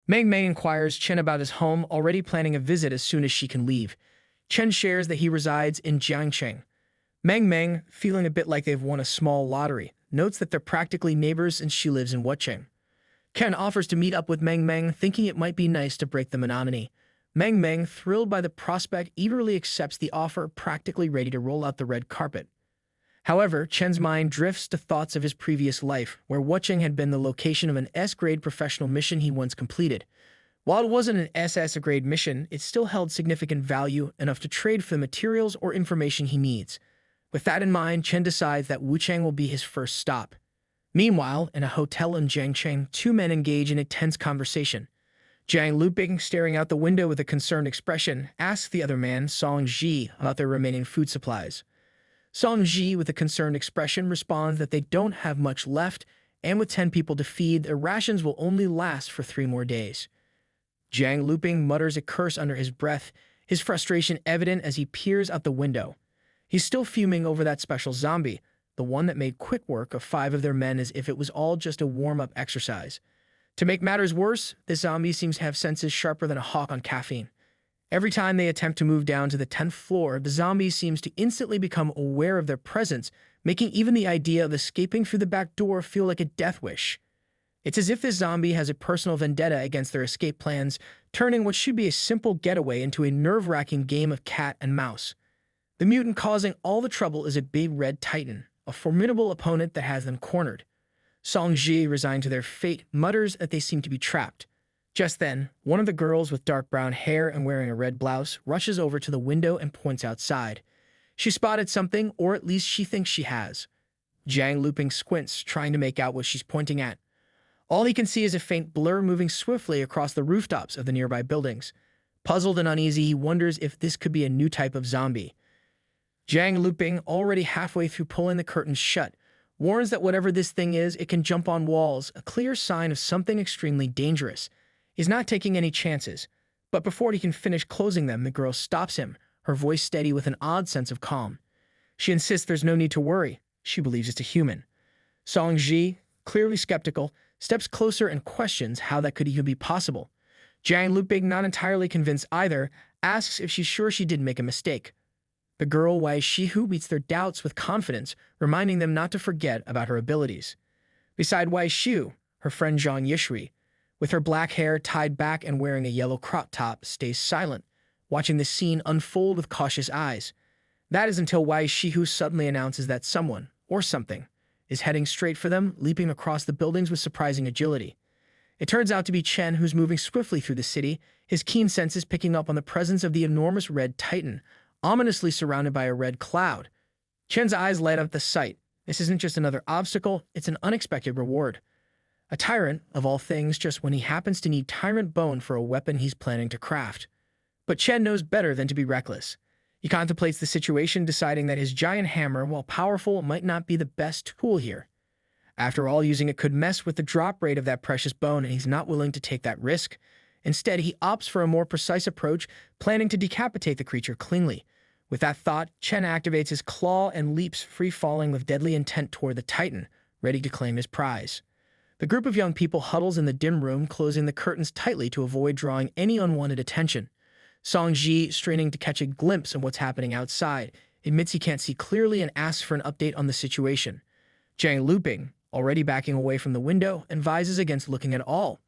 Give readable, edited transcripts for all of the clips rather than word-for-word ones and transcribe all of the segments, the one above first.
Meng Meng inquires Chen about his home, already planning a visit as soon as she can leave. Chen shares that he resides in Jiangcheng. Meng Meng, feeling a bit like they've won a small lottery, notes that they're practically neighbors and she lives in Wucheng. Ken offers to meet up with Meng Meng, thinking it might be nice to break the monotony. Meng Meng, thrilled by the prospect, eagerly accepts the offer, practically ready to roll out the red carpet. However, Chen's mind drifts to thoughts of his previous life, where Wucheng had been the location of an S-grade professional mission he once completed. While it wasn't an SS-grade mission, it still held significant value, enough to trade for the materials or information he needs. With that in mind, Chen decides that Wucheng will be his first stop. Meanwhile, in a hotel in Jiangcheng, two men engage in a tense conversation. Jiang Luping, staring out the window with a concerned expression, asks the other man, Song Ji, about their remaining food supplies. Song Ji, with a concerned expression, responds that they don't have much left, and with 10 people to feed, their rations will only last for 3 more days. Jiang Luping mutters a curse under his breath, his frustration evident as he peers out the window. He's still fuming over that special zombie, the one that made quick work of 5 of their men as if it was all just a warm-up exercise. To make matters worse, this zombie seems to have senses sharper than a hawk on caffeine. Every time they attempt to move down to the 10th floor, the zombie seems to instantly become aware of their presence, making even the idea of escaping through the back door feel like a death wish. It's as if this zombie has a personal vendetta against their escape plans, turning what should be a simple getaway into a nerve-wracking game of cat and mouse. The mutant causing all the trouble is a big red titan, a formidable opponent that has them cornered. Song Ji, resigned to their fate, mutters that they seem to be trapped. Just then, one of the girls with dark brown hair and wearing a red blouse rushes over to the window and points outside. She spotted something, or at least she thinks she has. Jiang Luping squints, trying to make out what she's pointing at. All he can see is a faint blur moving swiftly across the rooftops of the nearby buildings. Puzzled and uneasy, he wonders if this could be a new type of zombie. Jiang Luping, already halfway through pulling the curtains shut, warns that whatever this thing is, it can jump on walls, a clear sign of something extremely dangerous. He's not taking any chances, but before he can finish closing them, the girl stops him, her voice steady with an odd sense of calm. She insists there's no need to worry. She believes it's a human. Song Ji, clearly skeptical, steps closer and questions how that could even be possible. Jiang Luping, not entirely convinced either, asks if she's sure she didn't make a mistake. The girl Wei Shihu meets their doubts with confidence, reminding them not to forget about her abilities. Beside Wei Shihu, her friend Zhang Yishui, with her black hair tied back and wearing a yellow crop top, stays silent, watching the scene unfold with cautious eyes. That is until Wei Shihu suddenly announces that someone, or something, is heading straight for them, leaping across the buildings with surprising agility. It turns out to be Chen, who's moving swiftly through the city, his keen senses picking up on the presence of the enormous red titan, ominously surrounded by a red cloud. Chen's eyes light up at the sight. This isn't just another obstacle, it's an unexpected reward. A tyrant, of all things, just when he happens to need tyrant bone for a weapon he's planning to craft. But Chen knows better than to be reckless. He contemplates the situation, deciding that his giant hammer, while powerful, might not be the best tool here. After all, using it could mess with the drop rate of that precious bone, and he's not willing to take that risk. Instead, he opts for a more precise approach, planning to decapitate the creature cleanly. With that thought, Chen activates his claw and leaps, free-falling with deadly intent toward the titan, ready to claim his prize. The group of young people huddles in the dim room, closing the curtains tightly to avoid drawing any unwanted attention. Song Ji, straining to catch a glimpse of what's happening outside, admits he can't see clearly and asks for an update on the situation. Jiang Luping, already backing away from the window, advises against looking at all.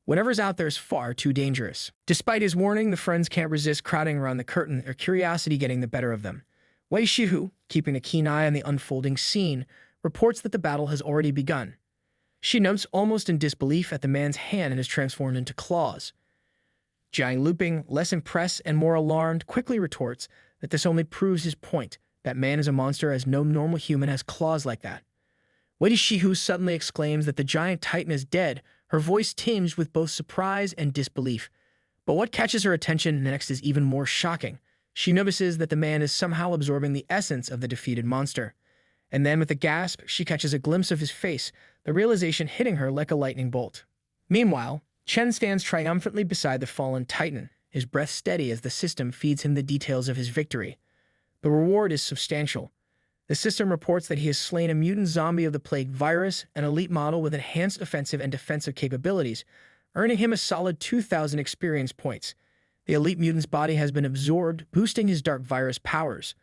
Whatever's out there is far too dangerous. Despite his warning, the friends can't resist crowding around the curtain, their curiosity getting the better of them. Wei Shihu, keeping a keen eye on the unfolding scene, reports that the battle has already begun. She notes, almost in disbelief, at the man's hand and is transformed into claws. Jiang Luping, less impressed and more alarmed, quickly retorts that this only proves his point, that man is a monster as no normal human has claws like that. Wei Shihu suddenly exclaims that the giant titan is dead, her voice tinged with both surprise and disbelief. But what catches her attention next is even more shocking. She notices that the man is somehow absorbing the essence of the defeated monster. And then, with a gasp, she catches a glimpse of his face, the realization hitting her like a lightning bolt. Meanwhile, Chen stands triumphantly beside the fallen titan, his breath steady as the system feeds him the details of his victory. The reward is substantial. The system reports that he has slain a mutant zombie of the plague virus, an elite model with enhanced offensive and defensive capabilities, earning him a solid 2,000 experience points. The elite mutant's body has been absorbed, boosting his dark virus powers.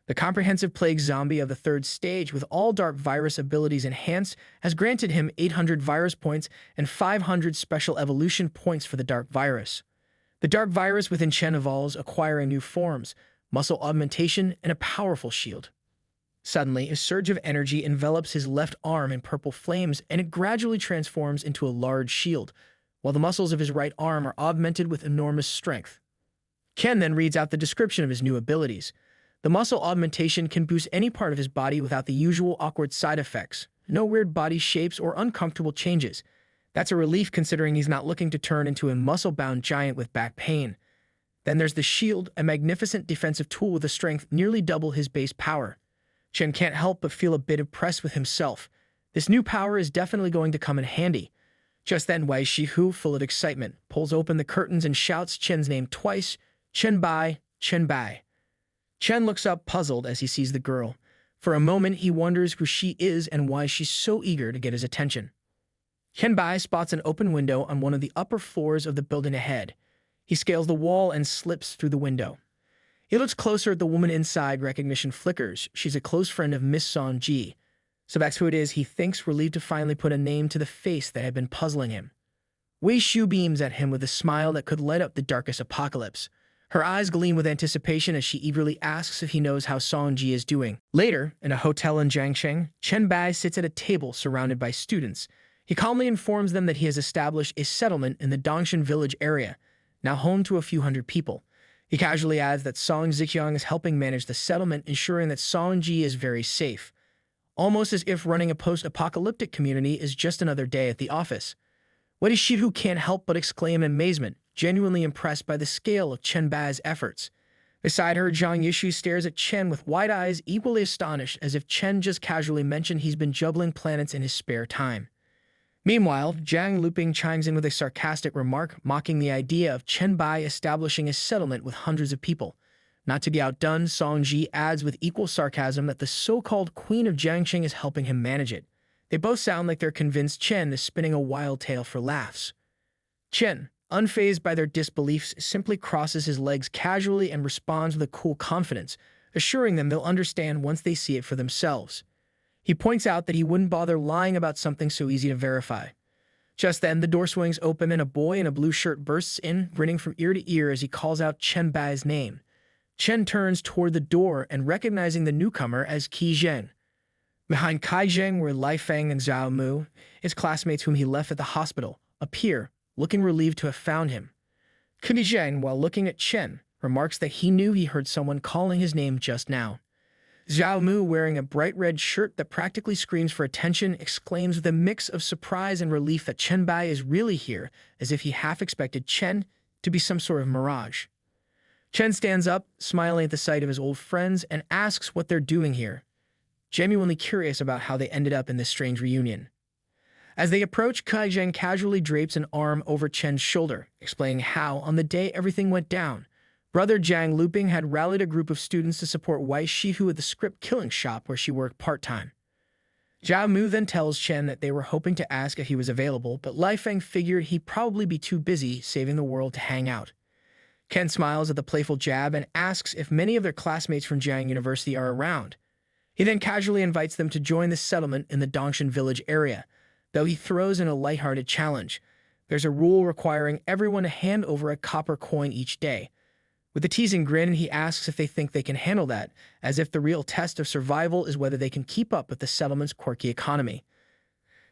The comprehensive plague zombie of the third stage, with all dark virus abilities enhanced, has granted him 800 virus points and 500 special evolution points for the dark virus. The dark virus within Chen evolves, acquiring new forms, muscle augmentation, and a powerful shield. Suddenly, a surge of energy envelops his left arm in purple flames, and it gradually transforms into a large shield, while the muscles of his right arm are augmented with enormous strength. Chen then reads out the description of his new abilities. The muscle augmentation can boost any part of his body without the usual awkward side effects. No weird body shapes or uncomfortable changes. That's a relief considering he's not looking to turn into a muscle-bound giant with back pain. Then there's the shield, a magnificent defensive tool with a strength nearly double his base power. Chen can't help but feel a bit impressed with himself. This new power is definitely going to come in handy. Just then, Wei Shihu, full of excitement, pulls open the curtains and shouts Chen's name twice, Chen Bai, Chen Bai. Chen looks up puzzled as he sees the girl. For a moment, he wonders who she is and why she's so eager to get his attention. Chen Bai spots an open window on one of the upper floors of the building ahead. He scales the wall and slips through the window. He looks closer at the woman inside. Recognition flickers. She's a close friend of Miss Song Ji. So that's who it is, he thinks, relieved to finally put a name to the face that had been puzzling him. Wei Shu beams at him with a smile that could light up the darkest apocalypse. Her eyes gleam with anticipation as she eagerly asks if he knows how Song Ji is doing. Later, in a hotel in Jiangcheng, Chen Bai sits at a table surrounded by students. He calmly informs them that he has established a settlement in the Dongshan village area, now home to a few hundred people. He casually adds that Song Ziqiang is helping manage the settlement, ensuring that Song Ji is very safe. Almost as if running a post-apocalyptic community is just another day at the office. Wei Shihu can't help but exclaim in amazement, genuinely impressed by the scale of Chen Bai's efforts. Beside her, Zhang Yishu stares at Chen with wide eyes, equally astonished, as if Chen just casually mentioned he's been juggling planets in his spare time. Meanwhile, Jiang Luping chimes in with a sarcastic remark, mocking the idea of Chen Bai establishing a settlement with hundreds of people. Not to be outdone, Song Ji adds with equal sarcasm that the so-called Queen of Jiangcheng is helping him manage it. They both sound like they're convinced Chen is spinning a wild tale for laughs. Chen, unfazed by their disbeliefs, simply crosses his legs casually and responds with a cool confidence, assuring them they'll understand once they see it for themselves. He points out that he wouldn't bother lying about something so easy to verify. Just then, the door swings open and a boy in a blue shirt bursts in, grinning from ear to ear as he calls out Chen Bai's name. Chen turns toward the door and recognizing the newcomer as Qi Zheng. Behind Kai Zheng were Lai Feng and Zhao Mu, his classmates whom he left at the hospital, appear, looking relieved to have found him. Qi Zheng, while looking at Chen, remarks that he knew he heard someone calling his name just now. Zhao Mu, wearing a bright red shirt that practically screams for attention, exclaims with a mix of surprise and relief that Chen Bai is really here, as if he half expected Chen to be some sort of mirage. Chen stands up, smiling at the sight of his old friends, and asks what they're doing here, genuinely curious about how they ended up in this strange reunion. As they approach, Kai Zheng casually drapes an arm over Chen's shoulder, explaining how, on the day everything went down, Brother Jiang Luping had rallied a group of students to support Wei Shihu at the script killing shop where she worked part-time. Zhao Mu then tells Chen that they were hoping to ask if he was available, but Lai Feng figured he'd probably be too busy saving the world to hang out. Ken smiles at the playful jab and asks if many of their classmates from Jiang University are around. He then casually invites them to join the settlement in the Dongshan village area, though he throws in a lighthearted challenge. There's a rule requiring everyone to hand over a copper coin each day. With a teasing grin, he asks if they think they can handle that, as if the real test of survival is whether they can keep up with the settlement's quirky economy.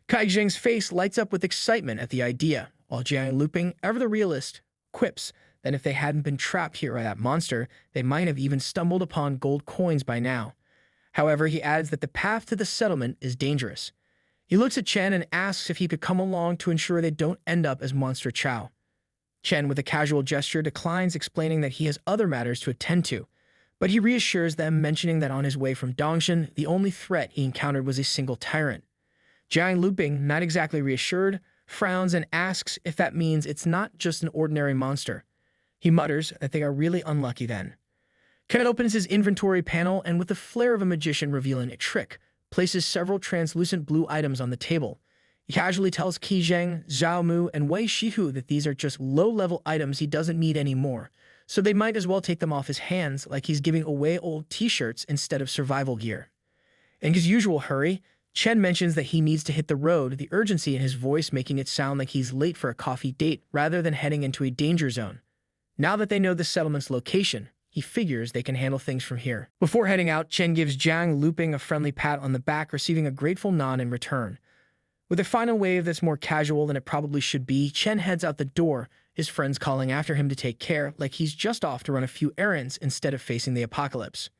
Kai Zheng's face lights up with excitement at the idea, while Jiang Luping, ever the realist, quips that if they hadn't been trapped here by that monster, they might have even stumbled upon gold coins by now. However, he adds that the path to the settlement is dangerous. He looks at Chen and asks if he could come along to ensure they don't end up as Monster Chow. Chen, with a casual gesture, declines, explaining that he has other matters to attend to, but he reassures them, mentioning that on his way from Dongshan, the only threat he encountered was a single tyrant. Jiang Luping, not exactly reassured, frowns and asks if that means it's not just an ordinary monster. He mutters that they are really unlucky then. Ken opens his inventory panel and, with the flair of a magician revealing a trick, places several translucent blue items on the table. He casually tells Qi Zheng, Zhao Mu, and Wei Shihu that these are just low-level items he doesn't need anymore, so they might as well take them off his hands like he's giving away old t-shirts instead of survival gear. In his usual hurry, Chen mentions that he needs to hit the road, the urgency in his voice making it sound like he's late for a coffee date rather than heading into a danger zone. Now that they know the settlement's location, he figures they can handle things from here. Before heading out, Chen gives Jiang Luping a friendly pat on the back, receiving a grateful nod in return. With a final wave that's more casual than it probably should be, Chen heads out the door, his friends calling after him to take care, like he's just off to run a few errands instead of facing the apocalypse.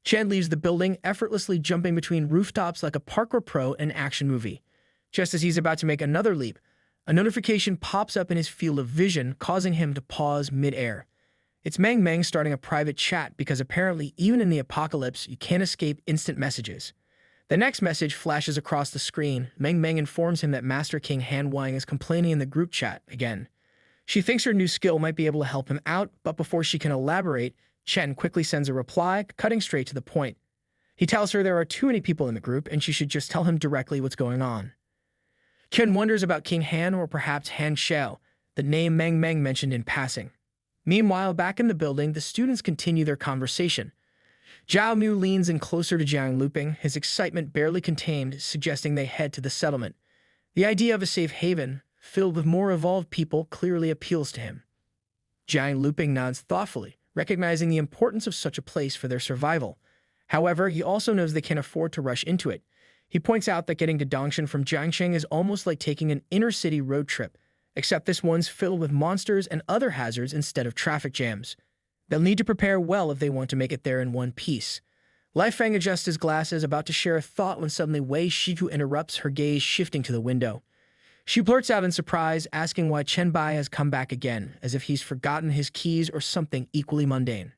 Chen leaves the building, effortlessly jumping between rooftops like a parkour pro in an action movie. Just as he's about to make another leap, a notification pops up in his field of vision, causing him to pause mid-air. It's Meng Meng starting a private chat because apparently even in the apocalypse, you can't escape instant messages. The next message flashes across the screen. Meng Meng informs him that Master King Han Wang is complaining in the group chat again. She thinks her new skill might be able to help him out, but before she can elaborate, Chen quickly sends a reply, cutting straight to the point. He tells her there are too many people in the group and she should just tell him directly what's going on. Chen wonders about King Han or perhaps Han Xiao, the name Meng Meng mentioned in passing. Meanwhile, back in the building, the students continue their conversation. Zhao Mu leans in closer to Jiang Luping, his excitement barely contained, suggesting they head to the settlement. The idea of a safe haven, filled with more evolved people, clearly appeals to him. Jiang Luping nods thoughtfully, recognizing the importance of such a place for their survival. However, he also knows they can't afford to rush into it. He points out that getting to Dongshan from Jiangcheng is almost like taking an inner-city road trip, except this one's filled with monsters and other hazards instead of traffic jams. They'll need to prepare well if they want to make it there in one piece. Li Feng adjusts his glasses, about to share a thought when suddenly Wei Shihu interrupts, her gaze shifting to the window. She blurts out in surprise, asking why Chen Bai has come back again, as if he's forgotten his keys or something equally mundane.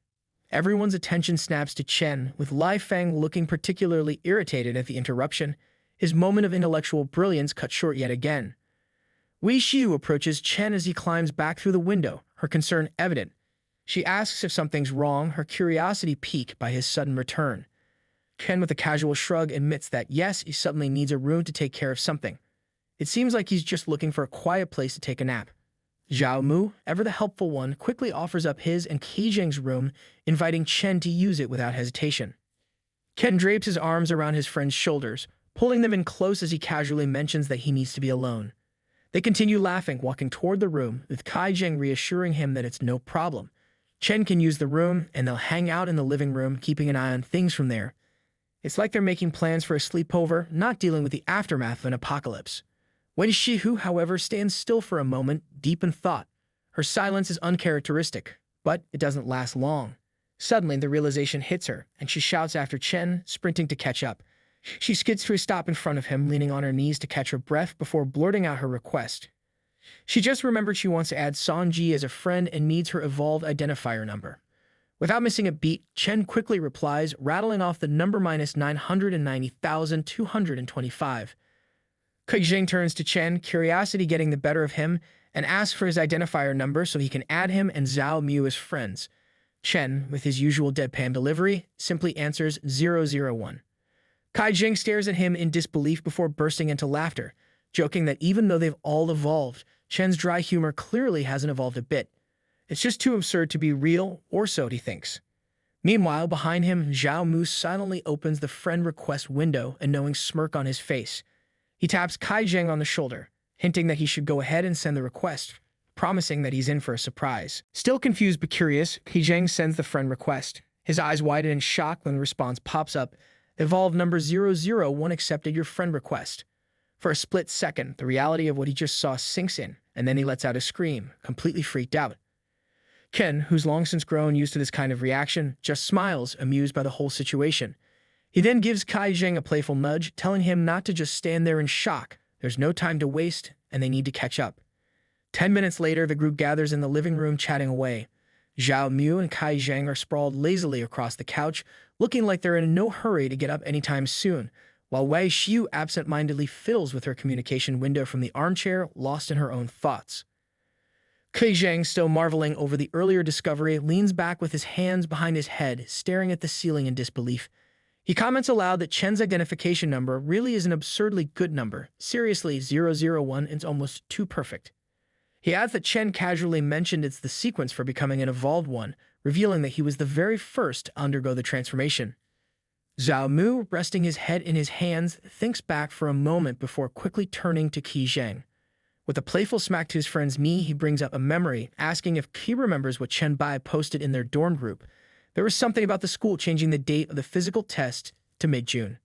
Everyone's attention snaps to Chen, with Li Feng looking particularly irritated at the interruption, his moment of intellectual brilliance cut short yet again. Wei Shihu approaches Chen as he climbs back through the window, her concern evident. She asks if something's wrong, her curiosity piqued by his sudden return. Chen, with a casual shrug, admits that yes, he suddenly needs a room to take care of something. It seems like he's just looking for a quiet place to take a nap. Zhao Mu, ever the helpful one, quickly offers up his and Qi Zheng's room, inviting Chen to use it without hesitation. Chen drapes his arms around his friend's shoulders, pulling them in close as he casually mentions that he needs to be alone. They continue laughing, walking toward the room, with Qi Zheng reassuring him that it's no problem. Chen can use the room, and they'll hang out in the living room, keeping an eye on things from there. It's like they're making plans for a sleepover, not dealing with the aftermath of an apocalypse. Wei Shihu, however, stands still for a moment, deep in thought. Her silence is uncharacteristic, but it doesn't last long. Suddenly, the realization hits her, and she shouts after Chen, sprinting to catch up. She skids to a stop in front of him, leaning on her knees to catch her breath before blurting out her request. She just remembered she wants to add Sanji as a friend and needs her evolved identifier number. Without missing a beat, Chen quickly replies, rattling off the number -990,225. Qi Zheng turns to Chen, curiosity getting the better of him, and asks for his identifier number so he can add him and Zhao Mu as friends. Chen, with his usual deadpan delivery, simply answers 001. Qi Zheng stares at him in disbelief before bursting into laughter, joking that even though they've all evolved, Chen's dry humor clearly hasn't evolved a bit. It's just too absurd to be real, or so he thinks. Meanwhile, behind him, Zhao Mu silently opens the friend request window, a knowing smirk on his face. He taps Qi Zheng on the shoulder, hinting that he should go ahead and send the request, promising that he's in for a surprise. Still confused but curious, Qi Zheng sends the friend request. His eyes widen in shock when the response pops up. Evolved number 001 accepted your friend request. For a split second, the reality of what he just saw sinks in, and then he lets out a scream, completely freaked out. Chen, who's long since grown used to this kind of reaction, just smiles, amused by the whole situation. He then gives Qi Zheng a playful nudge, telling him not to just stand there in shock. There's no time to waste, and they need to catch up. 10 minutes later, the group gathers in the living room chatting away. Zhao Mu and Qi Zheng are sprawled lazily across the couch, looking like they're in no hurry to get up anytime soon, while Wei Shihu absent-mindedly fiddles with her communication window from the armchair, lost in her own thoughts. Qi Zheng, still marveling over the earlier discovery, leans back with his hands behind his head, staring at the ceiling in disbelief. He comments aloud that Chen's identification number really is an absurdly good number. Seriously, 001 is almost too perfect. He adds that Chen casually mentioned it's the sequence for becoming an evolved one, revealing that he was the very first to undergo the transformation. Zhao Mu, resting his head in his hands, thinks back for a moment before quickly turning to Qi Zheng. With a playful smack to his friend's knee, he brings up a memory, asking if Qi remembers what Chen Bai posted in their dorm group. There was something about the school changing the date of the physical test to mid-June.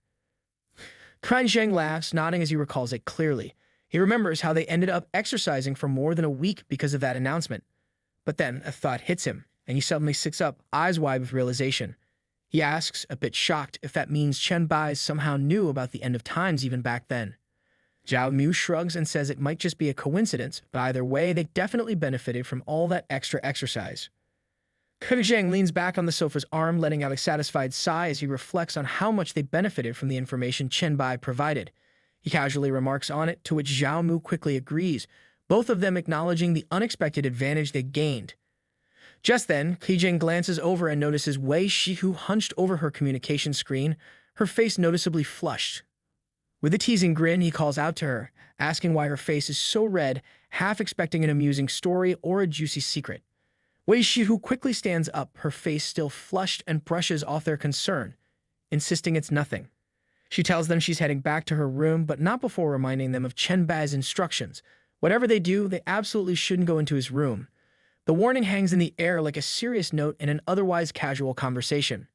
Qi Zheng laughs, nodding as he recalls it clearly. He remembers how they ended up exercising for more than a week because of that announcement. But then a thought hits him, and he suddenly sits up, eyes wide with realization. He asks, a bit shocked, if that means Chen Bai somehow knew about the end of times even back then. Zhao Mu shrugs and says it might just be a coincidence, but either way, they definitely benefited from all that extra exercise. Qi Zheng leans back on the sofa's arm, letting out a satisfied sigh as he reflects on how much they benefited from the information Chen Bai provided. He casually remarks on it, to which Zhao Mu quickly agrees, both of them acknowledging the unexpected advantage they gained. Just then, Qi Zheng glances over and notices Wei Shihu hunched over her communication screen, her face noticeably flushed. With a teasing grin, he calls out to her, asking why her face is so red, half expecting an amusing story or a juicy secret. Wei Shihu quickly stands up, her face still flushed, and brushes off their concern, insisting it's nothing. She tells them she's heading back to her room, but not before reminding them of Chen Bai's instructions. Whatever they do, they absolutely shouldn't go into his room. The warning hangs in the air like a serious note in an otherwise casual conversation.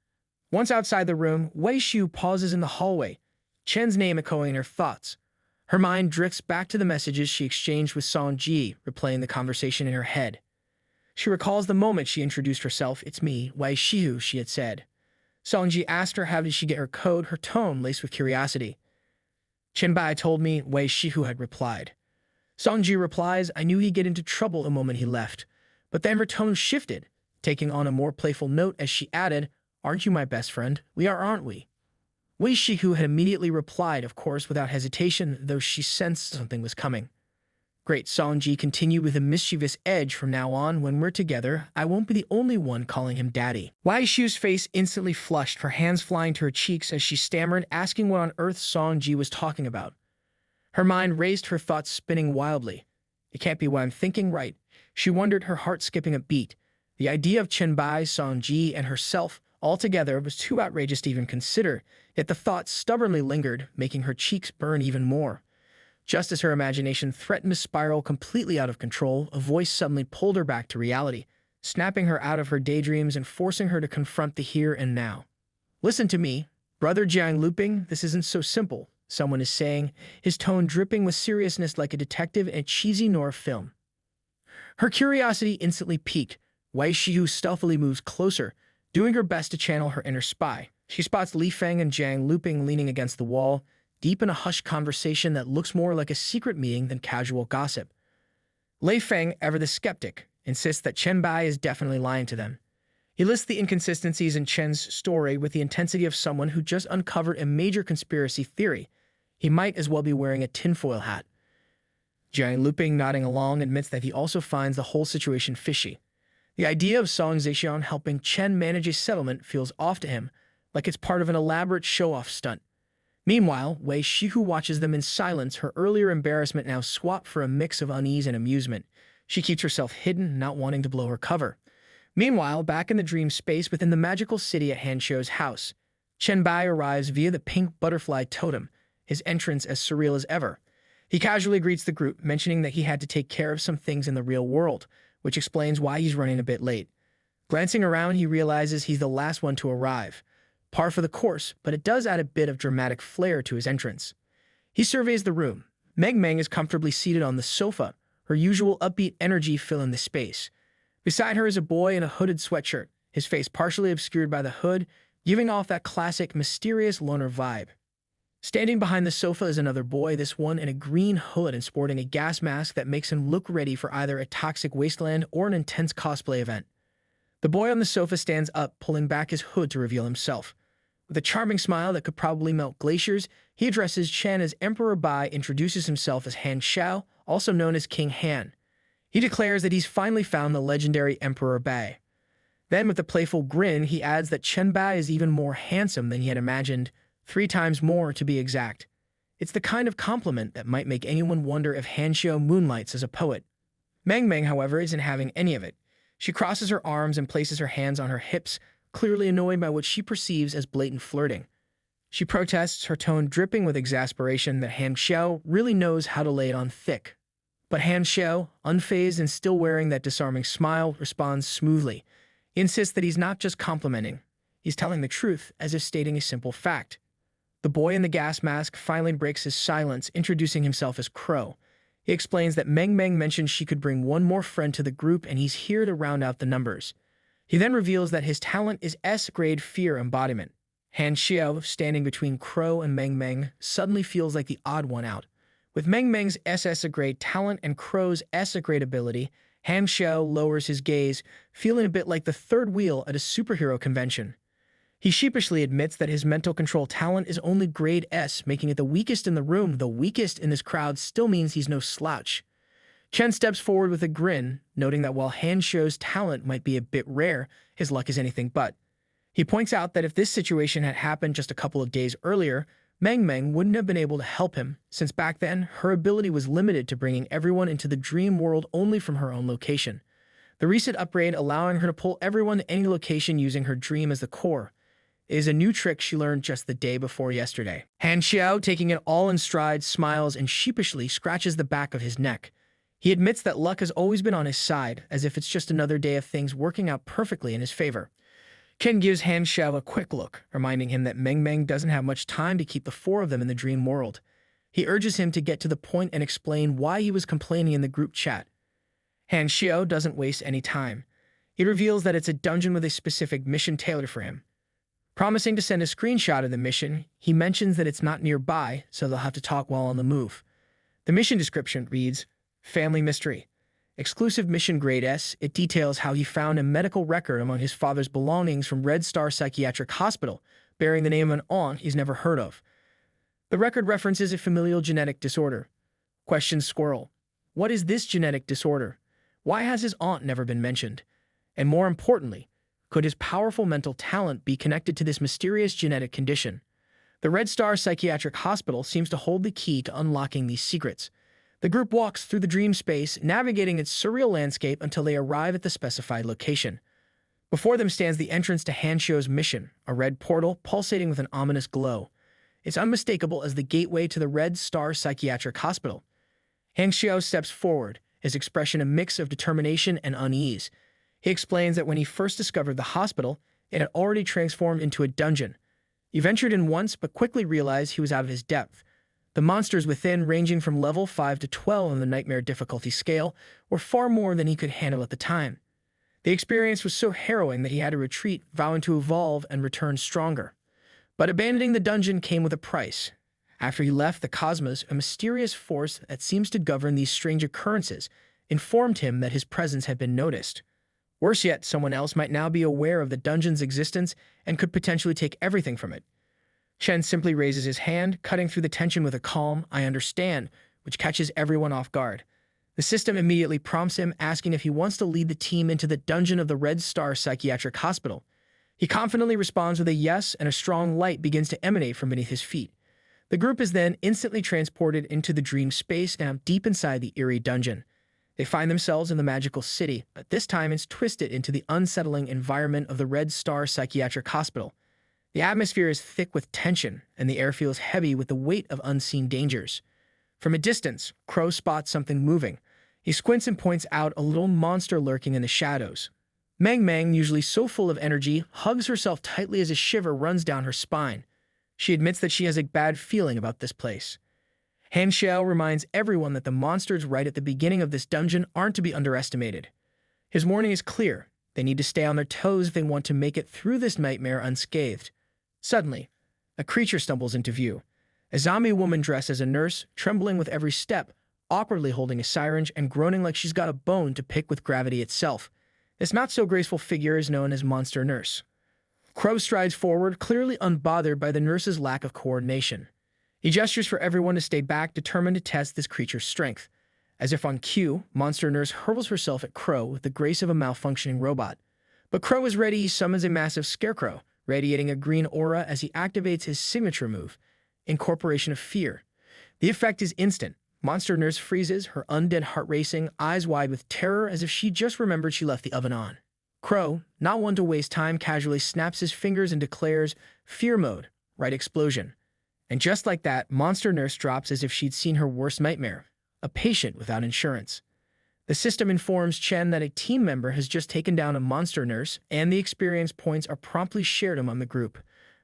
Once outside the room, Wei Shihu pauses in the hallway, Chen's name echoing her thoughts. Her mind drifts back to the messages she exchanged with Song Ji, replaying the conversation in her head. She recalls the moment she introduced herself. "It's me, Wei Shihu," she had said. Song Ji asked her how did she get her code, her tone laced with curiosity. "Chen Bai told me," Wei Shihu had replied. Song Ji replies, "I knew he'd get into trouble the moment he left." But then her tone shifted, taking on a more playful note as she added, "Aren't you my best friend? We are, aren't we?" Wei Shihu had immediately replied, of course, without hesitation, though she sensed something was coming. "Great," Song Ji continued with a mischievous edge. "From now on, when we're together, I won't be the only one calling him daddy." Wei Shihu's face instantly flushed, her hands flying to her cheeks as she stammered, asking what on earth Song Ji was talking about. Her mind raced, her thoughts spinning wildly. It can't be what I'm thinking, right? She wondered, her heart skipping a beat. The idea of Chen Bai, Song Ji, and herself altogether was too outrageous to even consider, yet the thought stubbornly lingered, making her cheeks burn even more. Just as her imagination threatened to spiral completely out of control, a voice suddenly pulled her back to reality, snapping her out of her daydreams and forcing her to confront the here and now. "Listen to me, Brother Jiang Luping, this isn't so simple," someone is saying, his tone dripping with seriousness like a detective in a cheesy noir film. Her curiosity instantly piqued. Wei Shihu stealthily moves closer, doing her best to channel her inner spy. She spots Li Feng and Jiang Luping leaning against the wall, deep in a hushed conversation that looks more like a secret meeting than casual gossip. Li Feng, ever the skeptic, insists that Chen Bai is definitely lying to them. He lists the inconsistencies in Chen's story with the intensity of someone who just uncovered a major conspiracy theory. He might as well be wearing a tinfoil hat. Jiang Luping, nodding along, admits that he also finds the whole situation fishy. The idea of Song Zhexian helping Chen manage a settlement feels off to him, like it's part of an elaborate show-off stunt. Meanwhile, Wei Shihu watches them in silence, her earlier embarrassment now swapped for a mix of unease and amusement. She keeps herself hidden, not wanting to blow her cover. Meanwhile, back in the dream space within the magical city at Hanshou's house, Chen Bai arrives via the pink butterfly totem, his entrance as surreal as ever. He casually greets the group, mentioning that he had to take care of some things in the real world, which explains why he's running a bit late. Glancing around, he realizes he's the last one to arrive. Par for the course, but it does add a bit of dramatic flair to his entrance. He surveys the room. Meng Meng is comfortably seated on the sofa, her usual upbeat energy filling the space. Beside her is a boy in a hooded sweatshirt, his face partially obscured by the hood, giving off that classic, mysterious loner vibe. Standing behind the sofa is another boy, this one in a green hood and sporting a gas mask that makes him look ready for either a toxic wasteland or an intense cosplay event. The boy on the sofa stands up, pulling back his hood to reveal himself. With a charming smile that could probably melt glaciers, he addresses Chen as Emperor Bai, introduces himself as Han Xiao, also known as King Han. He declares that he's finally found the legendary Emperor Bai. Then, with a playful grin, he adds that Chen Bai is even more handsome than he had imagined, 3 times more to be exact. It's the kind of compliment that might make anyone wonder if Han Xiao moonlights as a poet. Meng Meng, however, isn't having any of it. She crosses her arms and places her hands on her hips, clearly annoyed by what she perceives as blatant flirting. She protests, her tone dripping with exasperation, that Han Xiao really knows how to lay it on thick. But Han Xiao, unfazed and still wearing that disarming smile, responds smoothly. He insists that he's not just complimenting. He's telling the truth, as if stating a simple fact. The boy in the gas mask finally breaks his silence, introducing himself as Crow. He explains that Meng Meng mentioned she could bring one more friend to the group and he's here to round out the numbers. He then reveals that his talent is S-grade fear embodiment. Han Xiao, standing between Crow and Meng Meng, suddenly feels like the odd one out. With Meng Meng's SS-grade talent and Crow's S-grade ability, Han Xiao lowers his gaze, feeling a bit like the third wheel at a superhero convention. He sheepishly admits that his mental control talent is only grade S, making it the weakest in the room. The weakest in this crowd still means he's no slouch. Chen steps forward with a grin, noting that while Han Xiao's talent might be a bit rare, his luck is anything but. He points out that if this situation had happened just a couple of days earlier, Meng Meng wouldn't have been able to help him, since back then, her ability was limited to bringing everyone into the dream world only from her own location. The recent upgrade allowing her to pull everyone to any location using her dream as the core is a new trick she learned just the day before yesterday. Han Xiao, taking it all in stride, smiles and sheepishly scratches the back of his neck. He admits that luck has always been on his side, as if it's just another day of things working out perfectly in his favor. Chen gives Han Xiao a quick look, reminding him that Meng Meng doesn't have much time to keep the 4 of them in the dream world. He urges him to get to the point and explain why he was complaining in the group chat. Han Xiao doesn't waste any time. He reveals that it's a dungeon with a specific mission tailored for him. Promising to send a screenshot of the mission, he mentions that it's not nearby, so they'll have to talk while on the move. The mission description reads, Family Mystery. Exclusive mission grade S, it details how he found a medical record among his father's belongings from Red Star Psychiatric Hospital, bearing the name of an aunt he's never heard of. The record references a familial genetic disorder. Questions Squirrel. What is this genetic disorder? Why has his aunt never been mentioned? And more importantly, could his powerful mental talent be connected to this mysterious genetic condition? The Red Star Psychiatric Hospital seems to hold the key to unlocking these secrets. The group walks through the dream space, navigating its surreal landscape until they arrive at the specified location. Before them stands the entrance to Han Xiao's mission, a red portal pulsating with an ominous glow. It's unmistakable as the gateway to the Red Star Psychiatric Hospital. Han Xiao steps forward, his expression a mix of determination and unease. He explains that when he first discovered the hospital, it had already transformed into a dungeon. He ventured in once, but quickly realized he was out of his depth. The monsters within, ranging from level 5 to 12 on the nightmare difficulty scale, were far more than he could handle at the time. The experience was so harrowing that he had to retreat, vowing to evolve and return stronger. But abandoning the dungeon came with a price. After he left the cosmos, a mysterious force that seems to govern these strange occurrences informed him that his presence had been noticed. Worse yet, someone else might now be aware of the dungeon's existence and could potentially take everything from it. Chen simply raises his hand, cutting through the tension with a calm, I understand, which catches everyone off guard. The system immediately prompts him, asking if he wants to lead the team into the dungeon of the Red Star Psychiatric Hospital. He confidently responds with a yes, and a strong light begins to emanate from beneath his feet. The group is then instantly transported into the dream space, now deep inside the eerie dungeon. They find themselves in the magical city, but this time it's twisted into the unsettling environment of the Red Star Psychiatric Hospital. The atmosphere is thick with tension, and the air feels heavy with the weight of unseen dangers. From a distance, Crow spots something moving. He squints and points out a little monster lurking in the shadows. Meng Meng, usually so full of energy, hugs herself tightly as a shiver runs down her spine. She admits that she has a bad feeling about this place. Han Xiao reminds everyone that the monsters right at the beginning of this dungeon aren't to be underestimated. His warning is clear. They need to stay on their toes if they want to make it through this nightmare unscathed. Suddenly, a creature stumbles into view. A zombie woman dressed as a nurse, trembling with every step, awkwardly holding a syringe and groaning like she's got a bone to pick with gravity itself. This not-so-graceful figure is known as Monster Nurse. Crow strides forward, clearly unbothered by the nurse's lack of coordination. He gestures for everyone to stay back, determined to test this creature's strength. As if on cue, Monster Nurse hurls herself at Crow with the grace of a malfunctioning robot. But Crow is ready. He summons a massive scarecrow, radiating a green aura as he activates his signature move, Incorporation of Fear. The effect is instant. Monster Nurse freezes, her undead heart racing, eyes wide with terror as if she just remembered she left the oven on. Crow, not one to waste time, casually snaps his fingers and declares, "Fear mode, right explosion." And just like that, Monster Nurse drops as if she'd seen her worst nightmare, a patient without insurance. The system informs Chen that a team member has just taken down a Monster Nurse, and the experience points are promptly shared among the group.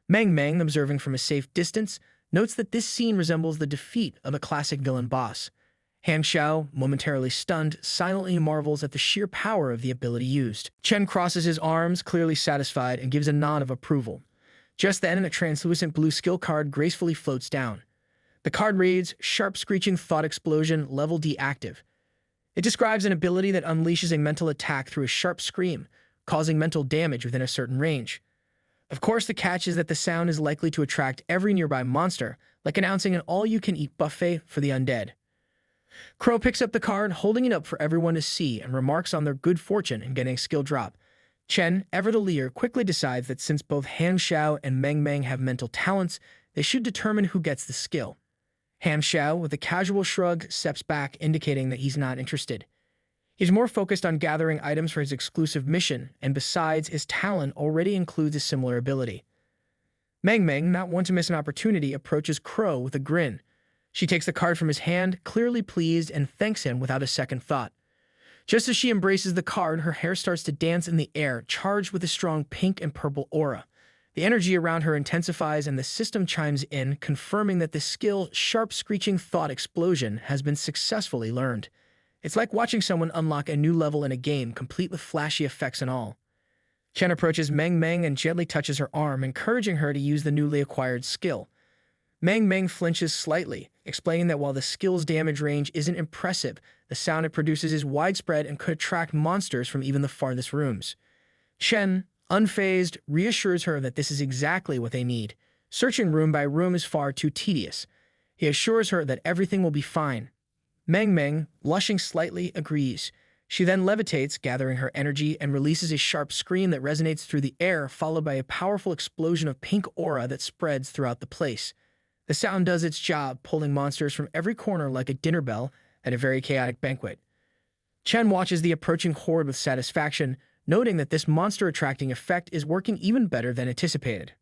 Mang, observing from a safe distance, notes that this scene resembles the defeat of a classic villain boss. Han Xiao, momentarily stunned, silently marvels at the sheer power of the ability used. Chen crosses his arms, clearly satisfied, and gives a nod of approval. Just then, a translucent blue skill card gracefully floats down. The card reads, "Sharp Screeching Thought Explosion, Level D Active." It describes an ability that unleashes a mental attack through a sharp scream, causing mental damage within a certain range. Of course, the catch is that the sound is likely to attract every nearby monster, like announcing an all-you-can-eat buffet for the undead. Crow picks up the card, holding it up for everyone to see, and remarks on their good fortune in getting a skill drop. Chen, ever the leader, quickly decides that since both Han Xiao and Mang have mental talents, they should determine who gets the skill. Han Xiao, with a casual shrug, steps back, indicating that he's not interested. He's more focused on gathering items for his exclusive mission, and besides, his talent already includes a similar ability. Mang, not one to miss an opportunity, approaches Crow with a grin. She takes the card from his hand, clearly pleased, and thanks him without a second thought. Just as she embraces the card, her hair starts to dance in the air, charged with a strong pink and purple aura. The energy around her intensifies, and the system chimes in, confirming that the skill Sharp Screeching Thought Explosion has been successfully learned. It's like watching someone unlock a new level in a game, complete with flashy effects and all. Chen approaches Mang and gently touches her arm, encouraging her to use the newly acquired skill. Mang flinches slightly, explaining that while the skill's damage range isn't impressive, the sound it produces is widespread and could attract monsters from even the farthest rooms. Chen, unfazed, reassures her that this is exactly what they need. Searching room by room is far too tedious. He assures her that everything will be fine. Mang, blushing slightly, agrees. She then levitates, gathering her energy, and releases a sharp scream that resonates through the air, followed by a powerful explosion of pink aura that spreads throughout the place. The sound does its job, pulling monsters from every corner like a dinner bell at a very chaotic banquet. Chen watches the approaching horde with satisfaction, noting that this monster-attracting effect is working even better than anticipated.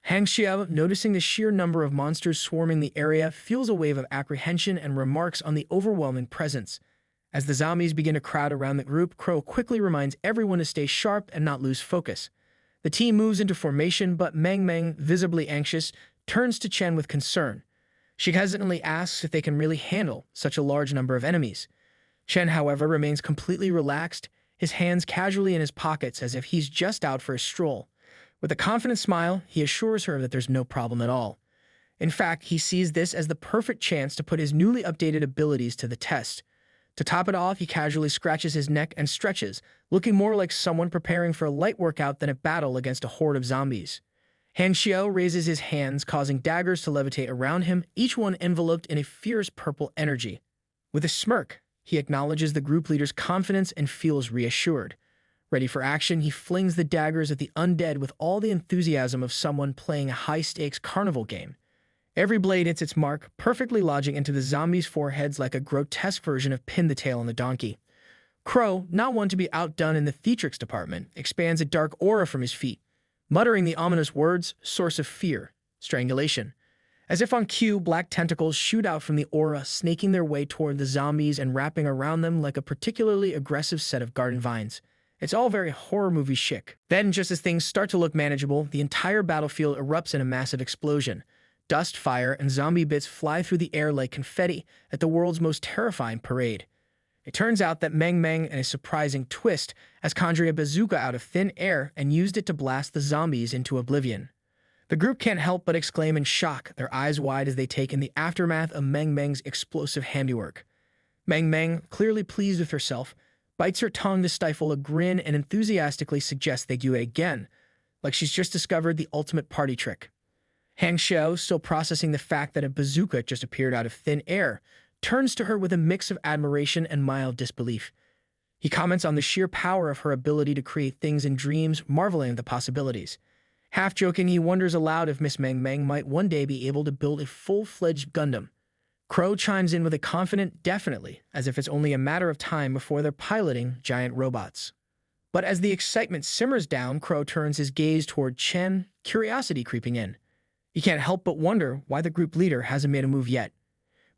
Han Xiao, noticing the sheer number of monsters swarming the area, feels a wave of apprehension and remarks on the overwhelming presence. As the zombies begin to crowd around the group, Crow quickly reminds everyone to stay sharp and not lose focus. The team moves into formation, but Mang, visibly anxious, turns to Chen with concern. She hesitantly asks if they can really handle such a large number of enemies. Chen, however, remains completely relaxed, his hands casually in his pockets as if he's just out for a stroll. With a confident smile, he assures her that there's no problem at all. In fact, he sees this as the perfect chance to put his newly updated abilities to the test. To top it off, he casually scratches his neck and stretches, looking more like someone preparing for a light workout than a battle against a horde of zombies. Han Xiao raises his hands, causing daggers to levitate around him, each one enveloped in a fierce purple energy. With a smirk, he acknowledges the group leader's confidence and feels reassured. Ready for action, he flings the daggers at the undead with all the enthusiasm of someone playing a high-stakes carnival game. Every blade hits its mark, perfectly lodging into the zombies' foreheads like a grotesque version of Pin the Tail on the Donkey. Crow, not one to be outdone in the theatrics department, expands a dark aura from his feet, muttering the ominous words, "Source of Fear, Strangulation." As if on cue, black tentacles shoot out from the aura, snaking their way toward the zombies and wrapping around them like a particularly aggressive set of garden vines. It's all very horror movie chic. Then, just as things start to look manageable, the entire battlefield erupts in a massive explosion. Dust, fire, and zombie bits fly through the air like confetti at the world's most terrifying parade. It turns out that Mang, in a surprising twist, has conjured a bazooka out of thin air and used it to blast the zombies into oblivion. The group can't help but exclaim in shock, their eyes wide as they take in the aftermath of Mang's explosive handiwork. Mang, clearly pleased with herself, bites her tongue to stifle a grin and enthusiastically suggests they do it again, like she's just discovered the ultimate party trick. Han Xiao, still processing the fact that a bazooka just appeared out of thin air, turns to her with a mix of admiration and mild disbelief. He comments on the sheer power of her ability to create things in dreams, marveling at the possibilities. Half joking, he wonders aloud if Miss Meng Meng might one day be able to build a full-fledged Gundam. Crow chimes in with a confident definitely, as if it's only a matter of time before they're piloting giant robots. But as the excitement simmers down, Crow turns his gaze toward Chen, curiosity creeping in. He can't help but wonder why the group leader hasn't made a move yet.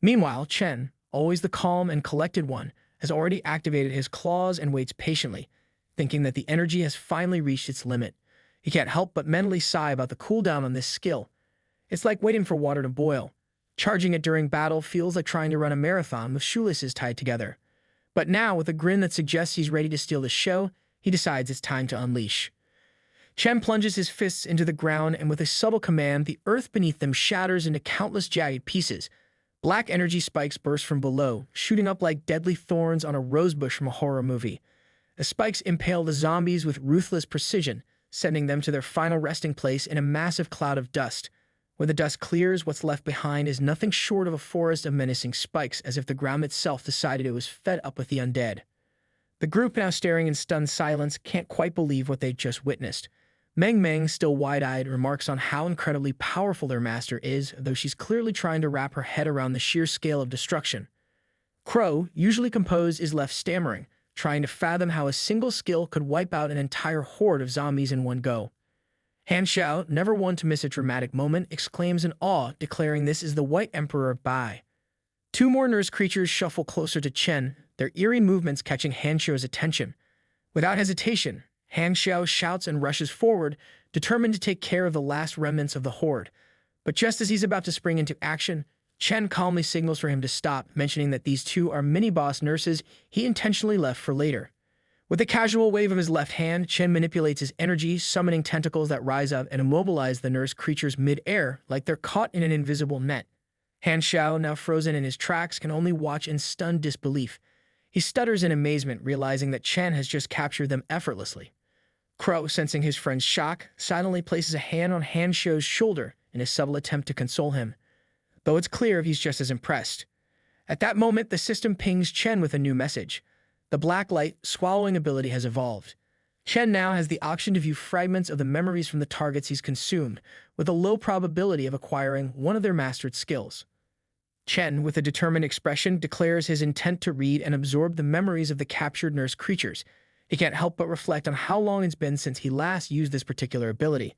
Meanwhile, Chen, always the calm and collected one, has already activated his claws and waits patiently, thinking that the energy has finally reached its limit. He can't help but mentally sigh about the cooldown on this skill. It's like waiting for water to boil. Charging it during battle feels like trying to run a marathon with shoelaces tied together. But now, with a grin that suggests he's ready to steal the show, he decides it's time to unleash. Chen plunges his fists into the ground, and with a subtle command, the earth beneath them shatters into countless jagged pieces. Black energy spikes burst from below, shooting up like deadly thorns on a rosebush from a horror movie. The spikes impale the zombies with ruthless precision, sending them to their final resting place in a massive cloud of dust. When the dust clears, what's left behind is nothing short of a forest of menacing spikes, as if the ground itself decided it was fed up with the undead. The group, now staring in stunned silence, can't quite believe what they'd just witnessed. Meng Meng, still wide-eyed, remarks on how incredibly powerful their master is, though she's clearly trying to wrap her head around the sheer scale of destruction. Crow, usually composed, is left stammering, trying to fathom how a single skill could wipe out an entire horde of zombies in one go. Han Xiao, never one to miss a dramatic moment, exclaims in awe, declaring this is the White Emperor Bai. Two more nurse creatures shuffle closer to Chen, their eerie movements catching Han Xiao's attention. Without hesitation, Han Xiao shouts and rushes forward, determined to take care of the last remnants of the horde. But just as he's about to spring into action, Chen calmly signals for him to stop, mentioning that these two are mini-boss nurses he intentionally left for later. With a casual wave of his left hand, Chen manipulates his energy, summoning tentacles that rise up and immobilize the nurse creatures mid-air like they're caught in an invisible net. Han Xiao, now frozen in his tracks, can only watch in stunned disbelief. He stutters in amazement, realizing that Chen has just captured them effortlessly. Crow, sensing his friend's shock, silently places a hand on Han Xiao's shoulder in a subtle attempt to console him, though it's clear he's just as impressed. At that moment, the system pings Chen with a new message. The black light swallowing ability has evolved. Chen now has the option to view fragments of the memories from the targets he's consumed, with a low probability of acquiring one of their mastered skills. Chen, with a determined expression, declares his intent to read and absorb the memories of the captured nurse creatures. He can't help but reflect on how long it's been since he last used this particular ability.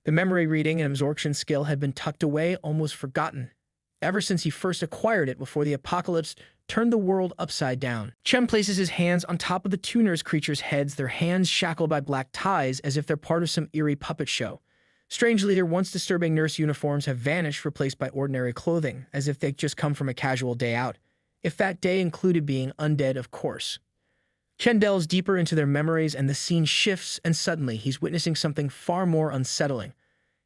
The memory reading and absorption skill had been tucked away, almost forgotten, ever since he first acquired it before the apocalypse turned the world upside down. Chen places his hands on top of the two nurse creatures' heads, their hands shackled by black ties as if they're part of some eerie puppet show. Strangely, their once disturbing nurse uniforms have vanished, replaced by ordinary clothing, as if they'd just come from a casual day out. If that day included being undead, of course. Chen delves deeper into their memories, and the scene shifts, and suddenly he's witnessing something far more unsettling.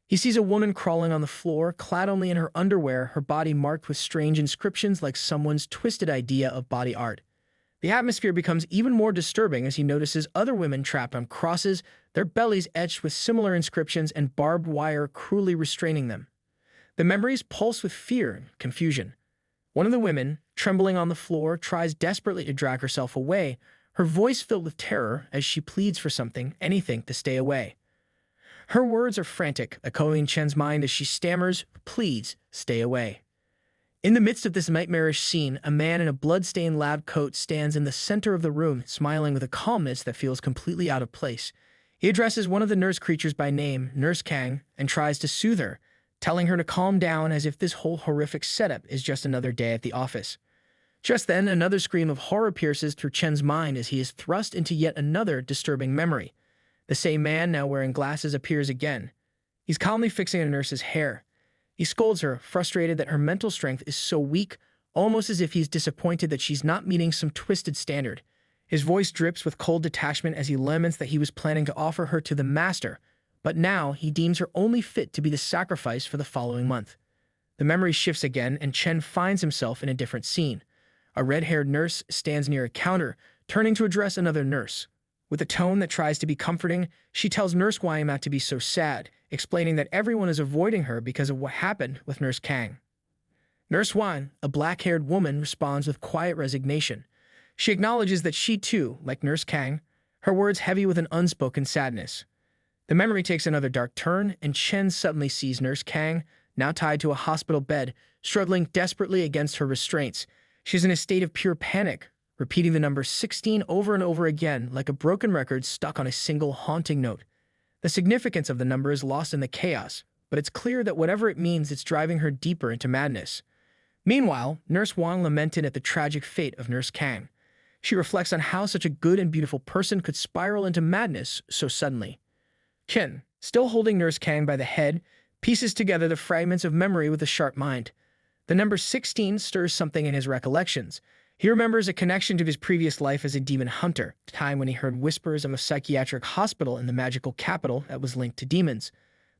He sees a woman crawling on the floor, clad only in her underwear, her body marked with strange inscriptions like someone's twisted idea of body art. The atmosphere becomes even more disturbing as he notices other women trapped on crosses, their bellies etched with similar inscriptions and barbed wire cruelly restraining them. The memories pulse with fear and confusion. One of the women, trembling on the floor, tries desperately to drag herself away, her voice filled with terror as she pleads for something, anything, to stay away. Her words are frantic, echoing Chen's mind as she stammers, "Please, stay away." In the midst of this nightmarish scene, a man in a blood-stained lab coat stands in the center of the room, smiling with a calmness that feels completely out of place. He addresses one of the nurse creatures by name, Nurse Kang, and tries to soothe her, telling her to calm down as if this whole horrific setup is just another day at the office. Just then, another scream of horror pierces through Chen's mind as he is thrust into yet another disturbing memory. The same man, now wearing glasses, appears again. He's calmly fixing a nurse's hair. He scolds her, frustrated that her mental strength is so weak, almost as if he's disappointed that she's not meeting some twisted standard. His voice drips with cold detachment as he laments that he was planning to offer her to the master, but now he deems her only fit to be the sacrifice for the following month. The memory shifts again, and Chen finds himself in a different scene. A red-haired nurse stands near a counter, turning to address another nurse. With a tone that tries to be comforting, she tells Nurse Guai not to be so sad, explaining that everyone is avoiding her because of what happened with Nurse Kang. Nurse Wan, a black-haired woman, responds with quiet resignation. She acknowledges that she too, like Nurse Kang, her words heavy with an unspoken sadness. The memory takes another dark turn, and Chen suddenly sees Nurse Kang, now tied to a hospital bed, struggling desperately against her restraints. She's in a state of pure panic, repeating the number 16 over and over again like a broken record stuck on a single haunting note. The significance of the number is lost in the chaos, but it's clear that whatever it means, it's driving her deeper into madness. Meanwhile, Nurse Wang lamented at the tragic fate of Nurse Kang. She reflects on how such a good and beautiful person could spiral into madness so suddenly. Chen, still holding Nurse Kang by the head, pieces together the fragments of memory with a sharp mind. The number 16 stirs something in his recollections. He remembers a connection to his previous life as a demon hunter, a time when he heard whispers of a psychiatric hospital in the magical capital that was linked to demons.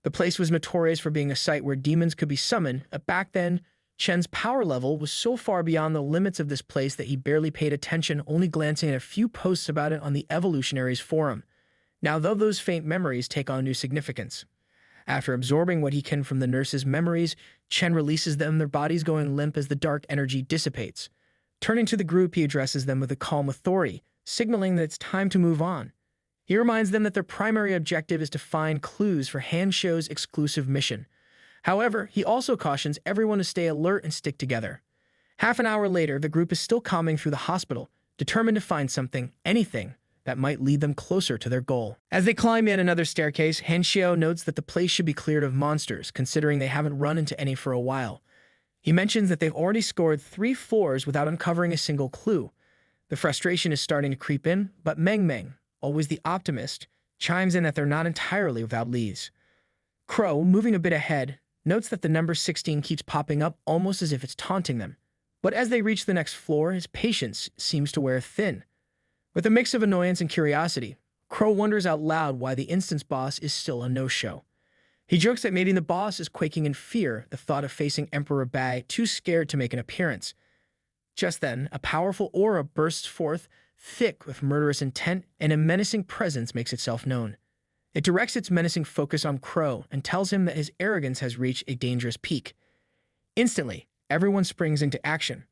The place was notorious for being a site where demons could be summoned, but back then, Chen's power level was so far beyond the limits of this place that he barely paid attention, only glancing at a few posts about it on the Evolutionaries forum. Now, though those faint memories take on new significance. After absorbing what he can from the nurse's memories, Chen releases them, their bodies going limp as the dark energy dissipates. Turning to the group, he addresses them with a calm authority, signaling that it's time to move on. He reminds them that their primary objective is to find clues for Hanshou's exclusive mission. However, he also cautions everyone to stay alert and stick together. Half an hour later, the group is still combing through the hospital, determined to find something, anything, that might lead them closer to their goal. As they climb yet another staircase, Hanshou notes that the place should be cleared of monsters, considering they haven't run into any for a while. He mentions that they've already scored 3 floors without uncovering a single clue. The frustration is starting to creep in, but Meng Meng, always the optimist, chimes in that they're not entirely without leads. Crow, moving a bit ahead, notes that the number 16 keeps popping up almost as if it's taunting them. But as they reach the next floor, his patience seems to wear thin. With a mix of annoyance and curiosity, Crow wonders out loud why the instance boss is still a no-show. He jokes that maybe the boss is quaking in fear, the thought of facing Emperor Bai, too scared to make an appearance. Just then, a powerful aura bursts forth, thick with murderous intent, and a menacing presence makes itself known. It directs its menacing focus on Crow and tells him that his arrogance has reached a dangerous peak. Instantly, everyone springs into action.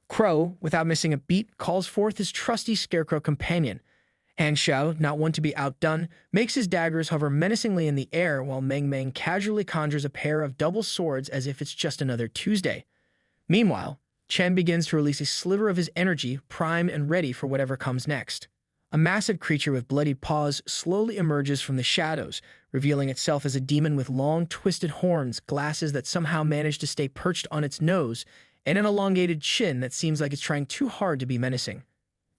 Crow, without missing a beat, calls forth his trusty scarecrow companion. Hanshou, not one to be outdone, makes his daggers hover menacingly in the air while Meng Meng casually conjures a pair of double swords as if it's just another Tuesday. Meanwhile, Chen begins to release a sliver of his energy, primed and ready for whatever comes next. A massive creature with bloodied paws slowly emerges from the shadows, revealing itself as a demon with long, twisted horns, glasses that somehow manage to stay perched on its nose, and an elongated chin that seems like it's trying too hard to be menacing.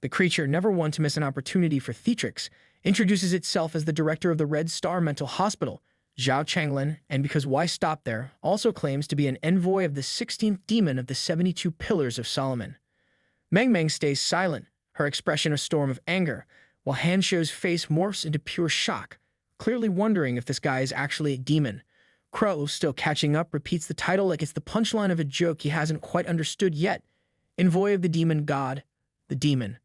The creature, never one to miss an opportunity for theatrics, introduces itself as the director of the Red Star Mental Hospital, Zhao Changlin, and because why stop there, also claims to be an envoy of the 16th demon of the 72 Pillars of Solomon. Meng Meng stays silent, her expression a storm of anger, while Hanshou's face morphs into pure shock, clearly wondering if this guy is actually a demon. Crow, still catching up, repeats the title like it's the punchline of a joke he hasn't quite understood yet. Envoy of the demon god, the demon.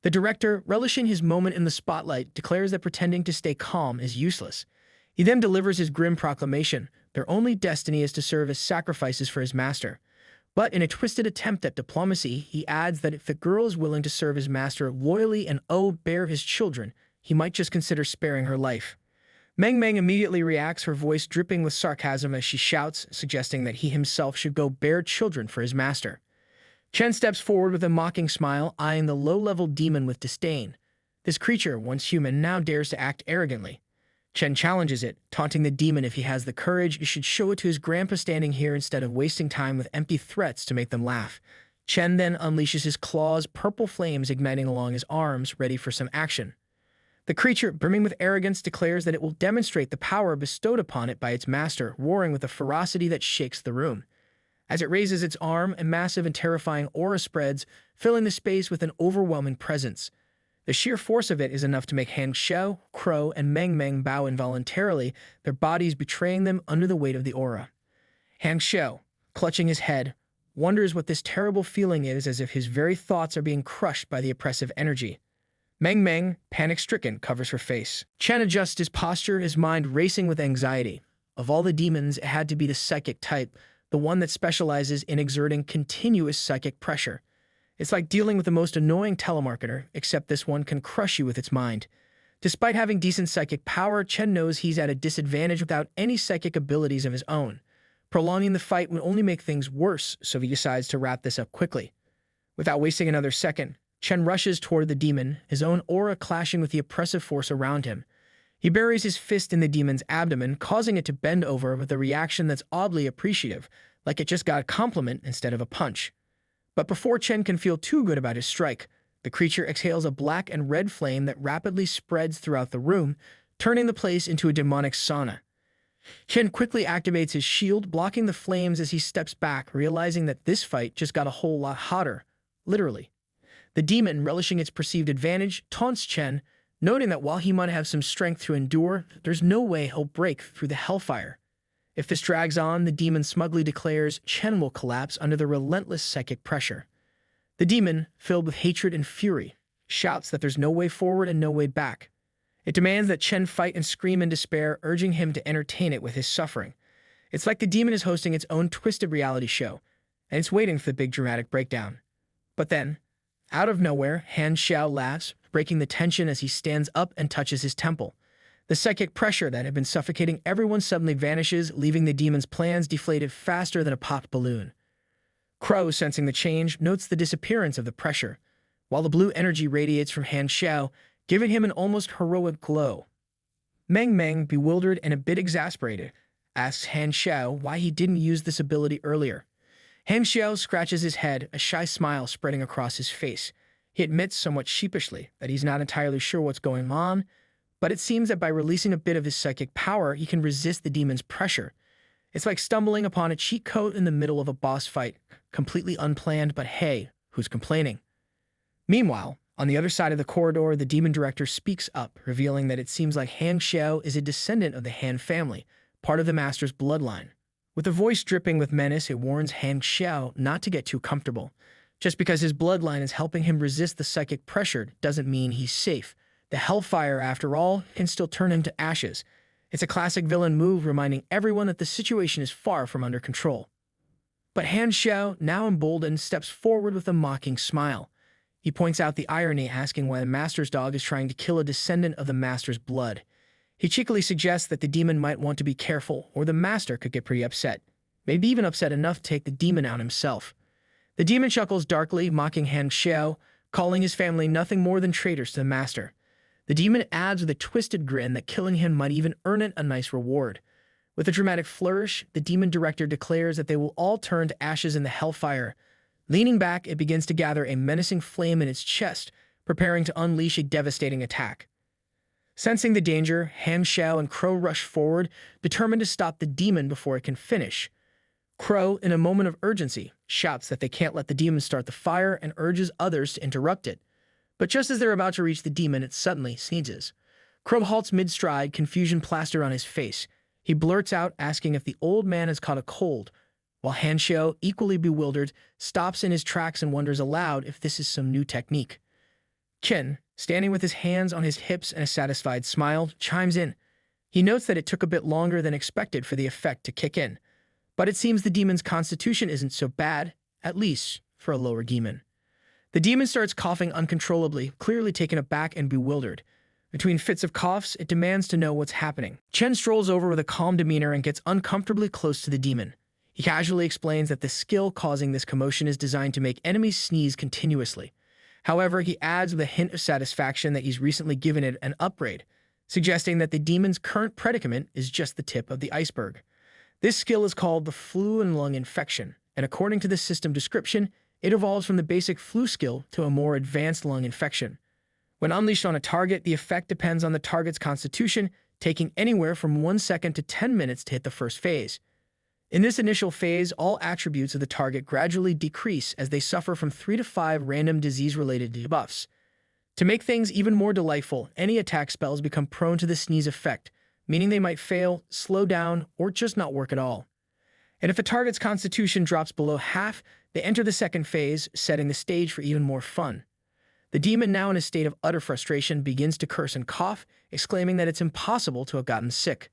The director, relishing his moment in the spotlight, declares that pretending to stay calm is useless. He then delivers his grim proclamation. Their only destiny is to serve as sacrifices for his master. But in a twisted attempt at diplomacy, he adds that if the girl is willing to serve his master loyally and bear his children, he might just consider sparing her life. Meng Meng immediately reacts, her voice dripping with sarcasm as she shouts, suggesting that he himself should go bear children for his master. Chen steps forward with a mocking smile, eyeing the low-level demon with disdain. This creature, once human, now dares to act arrogantly. Chen challenges it, taunting the demon if he has the courage, he should show it to his grandpa standing here instead of wasting time with empty threats to make them laugh. Chen then unleashes his claws, purple flames igniting along his arms, ready for some action. The creature, brimming with arrogance, declares that it will demonstrate the power bestowed upon it by its master, roaring with a ferocity that shakes the room. As it raises its arm, a massive and terrifying aura spreads, filling the space with an overwhelming presence. The sheer force of it is enough to make Hanshou, Crow, and Meng Meng bow involuntarily, their bodies betraying them under the weight of the aura. Hanshou, clutching his head, wonders what this terrible feeling is, as if his very thoughts are being crushed by the oppressive energy. Meng Meng, panic-stricken, covers her face. Chen adjusts his posture, his mind racing with anxiety. Of all the demons, it had to be the psychic type, the one that specializes in exerting continuous psychic pressure. It's like dealing with the most annoying telemarketer, except this one can crush you with its mind. Despite having decent psychic power, Chen knows he's at a disadvantage without any psychic abilities of his own. Prolonging the fight would only make things worse, so he decides to wrap this up quickly. Without wasting another second, Chen rushes toward the demon, his own aura clashing with the oppressive force around him. He buries his fist in the demon's abdomen, causing it to bend over with a reaction that's oddly appreciative, like it just got a compliment instead of a punch. But before Chen can feel too good about his strike, the creature exhales a black and red flame that rapidly spreads throughout the room, turning the place into a demonic sauna. Chen quickly activates his shield, blocking the flames as he steps back, realizing that this fight just got a whole lot hotter, literally. The demon, relishing its perceived advantage, taunts Chen, noting that while he might have some strength to endure, there's no way he'll break through the hellfire. If this drags on, the demon smugly declares Chen will collapse under the relentless psychic pressure. The demon, filled with hatred and fury, shouts that there's no way forward and no way back. It demands that Chen fight and scream in despair, urging him to entertain it with his suffering. It's like the demon is hosting its own twisted reality show, and it's waiting for the big dramatic breakdown. But then, out of nowhere, Han Xiao laughs, breaking the tension as he stands up and touches his temple. The psychic pressure that had been suffocating everyone suddenly vanishes, leaving the demon's plans deflated faster than a popped balloon. Crow, sensing the change, notes the disappearance of the pressure, while the blue energy radiates from Han Xiao, giving him an almost heroic glow. Meng, bewildered and a bit exasperated, asks Han Xiao why he didn't use this ability earlier. Han Xiao scratches his head, a shy smile spreading across his face. He admits somewhat sheepishly that he's not entirely sure what's going on, but it seems that by releasing a bit of his psychic power, he can resist the demon's pressure. It's like stumbling upon a cheat code in the middle of a boss fight, completely unplanned, but hey, who's complaining? Meanwhile, on the other side of the corridor, the demon director speaks up, revealing that it seems like Han Xiao is a descendant of the Han family, part of the master's bloodline. With a voice dripping with menace, it warns Han Xiao not to get too comfortable. Just because his bloodline is helping him resist the psychic pressure doesn't mean he's safe. The hellfire, after all, can still turn him to ashes. It's a classic villain move, reminding everyone that the situation is far from under control. But Han Xiao, now emboldened, steps forward with a mocking smile. He points out the irony, asking why the master's dog is trying to kill a descendant of the master's blood. He cheekily suggests that the demon might want to be careful, or the master could get pretty upset. Maybe even upset enough to take the demon out himself. The demon chuckles darkly, mocking Han Xiao, calling his family nothing more than traitors to the master. The demon adds with a twisted grin that killing him might even earn it a nice reward. With a dramatic flourish, the demon director declares that they will all turn to ashes in the hellfire. Leaning back, it begins to gather a menacing flame in its chest, preparing to unleash a devastating attack. Sensing the danger, Han Xiao and Crow rush forward, determined to stop the demon before it can finish. Crow, in a moment of urgency, shouts that they can't let the demon start the fire and urges others to interrupt it. But just as they're about to reach the demon, it suddenly sneezes. Crow halts mid-stride, confusion plastered on his face. He blurts out, asking if the old man has caught a cold, while Han Xiao, equally bewildered, stops in his tracks and wonders aloud if this is some new technique. Chen, standing with his hands on his hips and a satisfied smile, chimes in. He notes that it took a bit longer than expected for the effect to kick in. But it seems the demon's constitution isn't so bad, at least for a lower demon. The demon starts coughing uncontrollably, clearly taken aback and bewildered. Between fits of coughs, it demands to know what's happening. Chen strolls over with a calm demeanor and gets uncomfortably close to the demon. He casually explains that the skill causing this commotion is designed to make enemies sneeze continuously. However, he adds with a hint of satisfaction that he's recently given it an upgrade, suggesting that the demon's current predicament is just the tip of the iceberg. This skill is called the flu and lung infection, and according to the system description, it evolves from the basic flu skill to a more advanced lung infection. When unleashed on a target, the effect depends on the target's constitution, taking anywhere from 1 second to 10 minutes to hit the first phase. In this initial phase, all attributes of the target gradually decrease as they suffer from 3 to 5 random disease-related debuffs. To make things even more delightful, any attack spells become prone to the sneeze effect, meaning they might fail, slow down, or just not work at all. And if a target's constitution drops below half, they enter the second phase, setting the stage for even more fun. The demon, now in a state of utter frustration, begins to curse and cough, exclaiming that it's impossible to have gotten sick.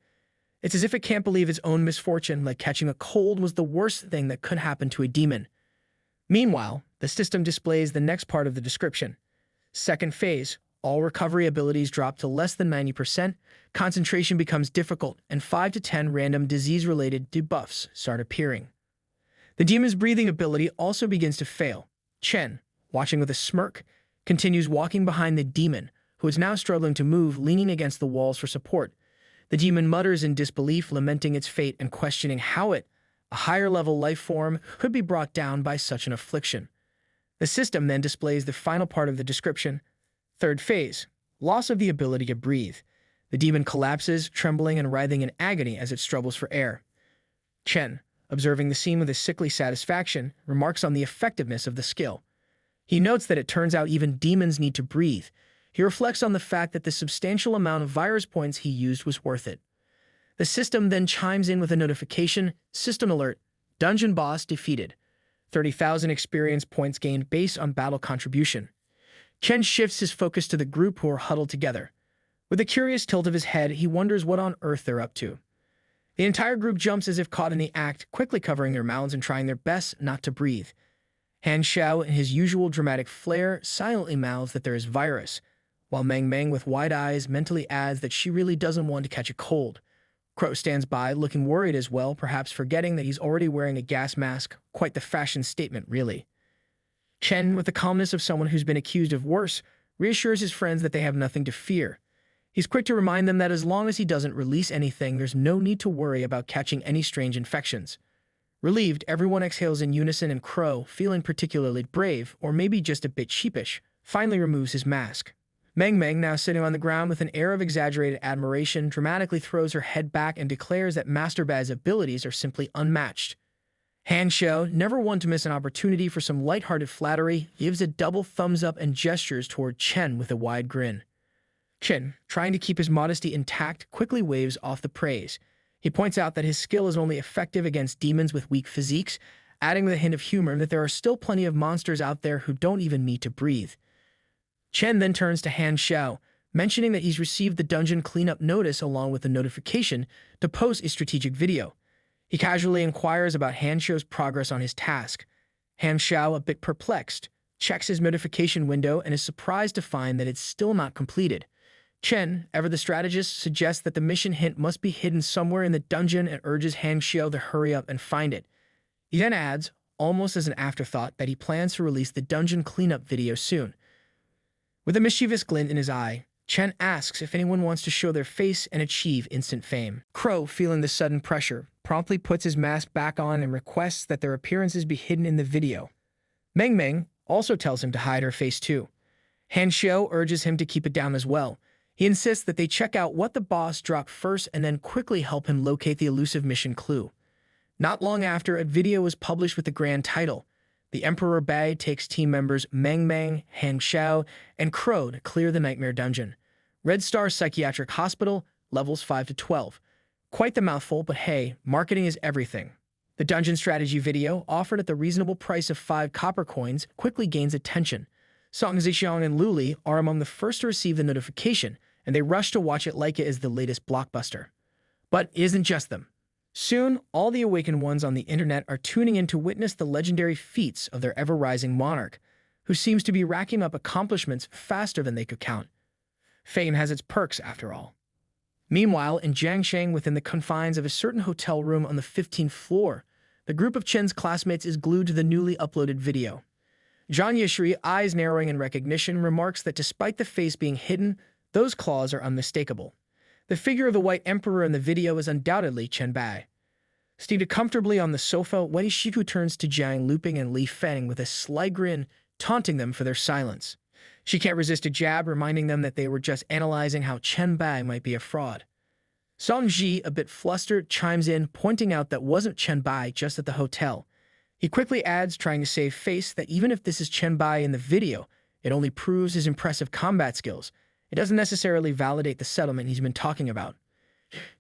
It's as if it can't believe its own misfortune, like catching a cold was the worst thing that could happen to a demon. Meanwhile, the system displays the next part of the description. Second phase, all recovery abilities drop to less than 90%, concentration becomes difficult, and 5 to 10 random disease-related debuffs start appearing. The demon's breathing ability also begins to fail. Chen, watching with a smirk, continues walking behind the demon, who is now struggling to move, leaning against the walls for support. The demon mutters in disbelief, lamenting its fate and questioning how it, a higher-level life form, could be brought down by such an affliction. The system then displays the final part of the description. Third phase, loss of the ability to breathe. The demon collapses, trembling and writhing in agony as it struggles for air. Chen, observing the scene with a sickly satisfaction, remarks on the effectiveness of the skill. He notes that it turns out even demons need to breathe. He reflects on the fact that the substantial amount of virus points he used was worth it. The system then chimes in with a notification, System Alert, Dungeon Boss defeated. 30,000 experience points gained based on battle contribution. Chen shifts his focus to the group who are huddled together. With a curious tilt of his head, he wonders what on earth they're up to. The entire group jumps as if caught in the act, quickly covering their mouths and trying their best not to breathe. Han Xiao, in his usual dramatic flair, silently mouths that there is virus, while Meng Meng, with wide eyes, mentally adds that she really doesn't want to catch a cold. Crow stands by, looking worried as well, perhaps forgetting that he's already wearing a gas mask. Quite the fashion statement, really. Chen, with the calmness of someone who's been accused of worse, reassures his friends that they have nothing to fear. He's quick to remind them that as long as he doesn't release anything, there's no need to worry about catching any strange infections. Relieved, everyone exhales in unison, and Crow, feeling particularly brave, or maybe just a bit sheepish, finally removes his mask. Meng Meng, now sitting on the ground with an air of exaggerated admiration, dramatically throws her head back and declares that Master Bai's abilities are simply unmatched. Han Xiao, never one to miss an opportunity for some lighthearted flattery, gives a double thumbs up and gestures toward Chen with a wide grin. Chen, trying to keep his modesty intact, quickly waves off the praise. He points out that his skill is only effective against demons with weak physiques, adding with a hint of humor that there are still plenty of monsters out there who don't even need to breathe. Chen then turns to Han Xiao, mentioning that he's received the dungeon cleanup notice along with the notification to post a strategic video. He casually inquires about Han Xiao's progress on his task. Han Xiao, a bit perplexed, checks his notification window and is surprised to find that it's still not completed. Chen, ever the strategist, suggests that the mission hint must be hidden somewhere in the dungeon and urges Han Xiao to hurry up and find it. He then adds, almost as an afterthought, that he plans to release the dungeon cleanup video soon. With a mischievous glint in his eye, Chen asks if anyone wants to show their face and achieve instant fame. Crow, feeling the sudden pressure, promptly puts his mask back on and requests that their appearances be hidden in the video. Meng Meng also tells him to hide her face too. Han Xiao urges him to keep it down as well. He insists that they check out what the boss dropped first and then quickly help him locate the elusive mission clue. Not long after, a video was published with the grand title, The Emperor Bai takes team members Meng Meng, Han Xiao, and Crow to clear the Nightmare Dungeon. Red Star Psychiatric Hospital, levels 5 to 12. Quite the mouthful, but hey, marketing is everything. The dungeon strategy video, offered at the reasonable price of 5 copper coins, quickly gains attention. Song Zixiang and Luli are among the first to receive the notification, and they rush to watch it like it is the latest blockbuster. But it isn't just them. Soon, all the awakened ones on the internet are tuning in to witness the legendary feats of their ever-rising monarch, who seems to be racking up accomplishments faster than they could count. Fame has its perks, after all. Meanwhile, in Jiangcheng, within the confines of a certain hotel room on the 15th floor, the group of Chen's classmates is glued to the newly uploaded video. Zhang Yishri, eyes narrowing in recognition, remarks that despite the face being hidden, those claws are unmistakable. The figure of the White Emperor in the video is undoubtedly Chen Bai. Seated comfortably on the sofa, Wei Shifu turns to Jiang Luping and Li Feng with a sly grin, taunting them for their silence. She can't resist a jab, reminding them that they were just analyzing how Chen Bai might be a fraud. Song Ji, a bit flustered, chimes in, pointing out that wasn't Chen Bai just at the hotel. He quickly adds, trying to save face, that even if this is Chen Bai in the video, it only proves his impressive combat skills. It doesn't necessarily validate the settlement he's been talking about.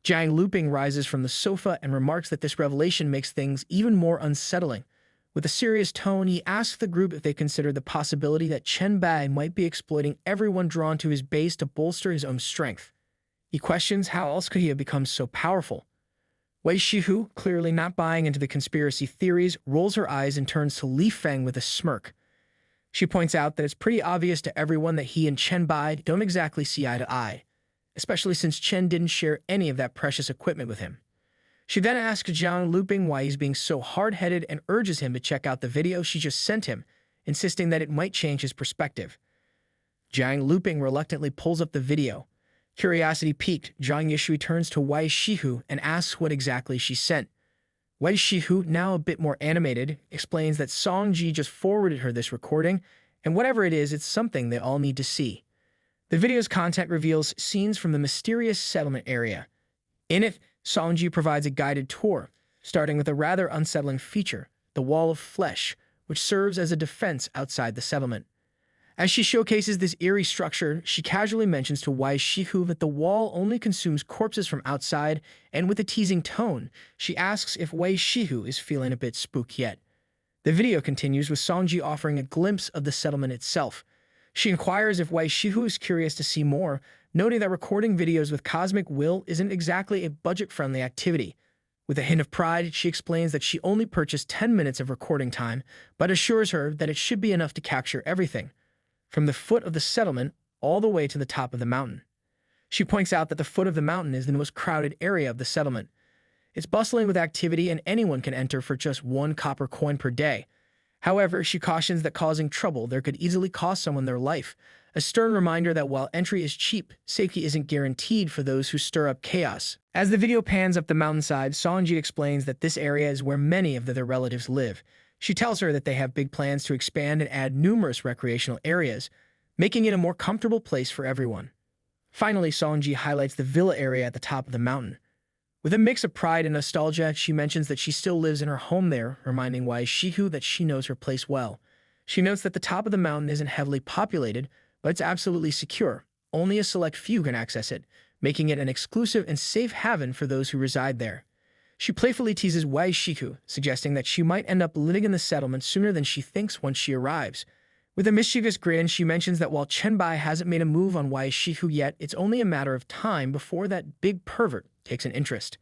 Jiang Luping rises from the sofa and remarks that this revelation makes things even more unsettling. With a serious tone, he asks the group if they consider the possibility that Chen Bai might be exploiting everyone drawn to his base to bolster his own strength. He questions how else could he have become so powerful. Wei Shihu, clearly not buying into the conspiracy theories, rolls her eyes and turns to Li Feng with a smirk. She points out that it's pretty obvious to everyone that he and Chen Bai don't exactly see eye to eye, especially since Chen didn't share any of that precious equipment with him. She then asks Jiang Luping why he's being so hard-headed and urges him to check out the video she just sent him, insisting that it might change his perspective. Jiang Luping reluctantly pulls up the video. Curiosity piqued, Zhang Yishui turns to Wei Shihu and asks what exactly she sent. Wei Shihu, now a bit more animated, explains that Song Ji just forwarded her this recording, and whatever it is, it's something they all need to see. The video's content reveals scenes from the mysterious settlement area. In it, Song Ji provides a guided tour, starting with a rather unsettling feature, the Wall of Flesh, which serves as a defense outside the settlement. As she showcases this eerie structure, she casually mentions to Wei Shihu that the wall only consumes corpses from outside, and with a teasing tone, she asks if Wei Shihu is feeling a bit spooked yet. The video continues with Songji offering a glimpse of the settlement itself. She inquires if Wei Shihu is curious to see more, noting that recording videos with cosmic will isn't exactly a budget-friendly activity. With a hint of pride, she explains that she only purchased 10 minutes of recording time, but assures her that it should be enough to capture everything, from the foot of the settlement all the way to the top of the mountain. She points out that the foot of the mountain is the most crowded area of the settlement. It's bustling with activity and anyone can enter for just 1 copper coin per day. However, she cautions that causing trouble there could easily cost someone their life, a stern reminder that while entry is cheap, safety isn't guaranteed for those who stir up chaos. As the video pans up the mountainside, Sonji explains that this area is where many of their relatives live. She tells her that they have big plans to expand and add numerous recreational areas, making it a more comfortable place for everyone. Finally, Sonji highlights the villa area at the top of the mountain. With a mix of pride and nostalgia, she mentions that she still lives in her home there, reminding Wei Shihu that she knows her place well. She notes that the top of the mountain isn't heavily populated, but it's absolutely secure. Only a select few can access it, making it an exclusive and safe haven for those who reside there. She playfully teases Wei Shihu, suggesting that she might end up living in the settlement sooner than she thinks once she arrives. With a mischievous grin, she mentions that while Chen Bai hasn't made a move on Wei Shihu yet, it's only a matter of time before that big pervert takes an interest.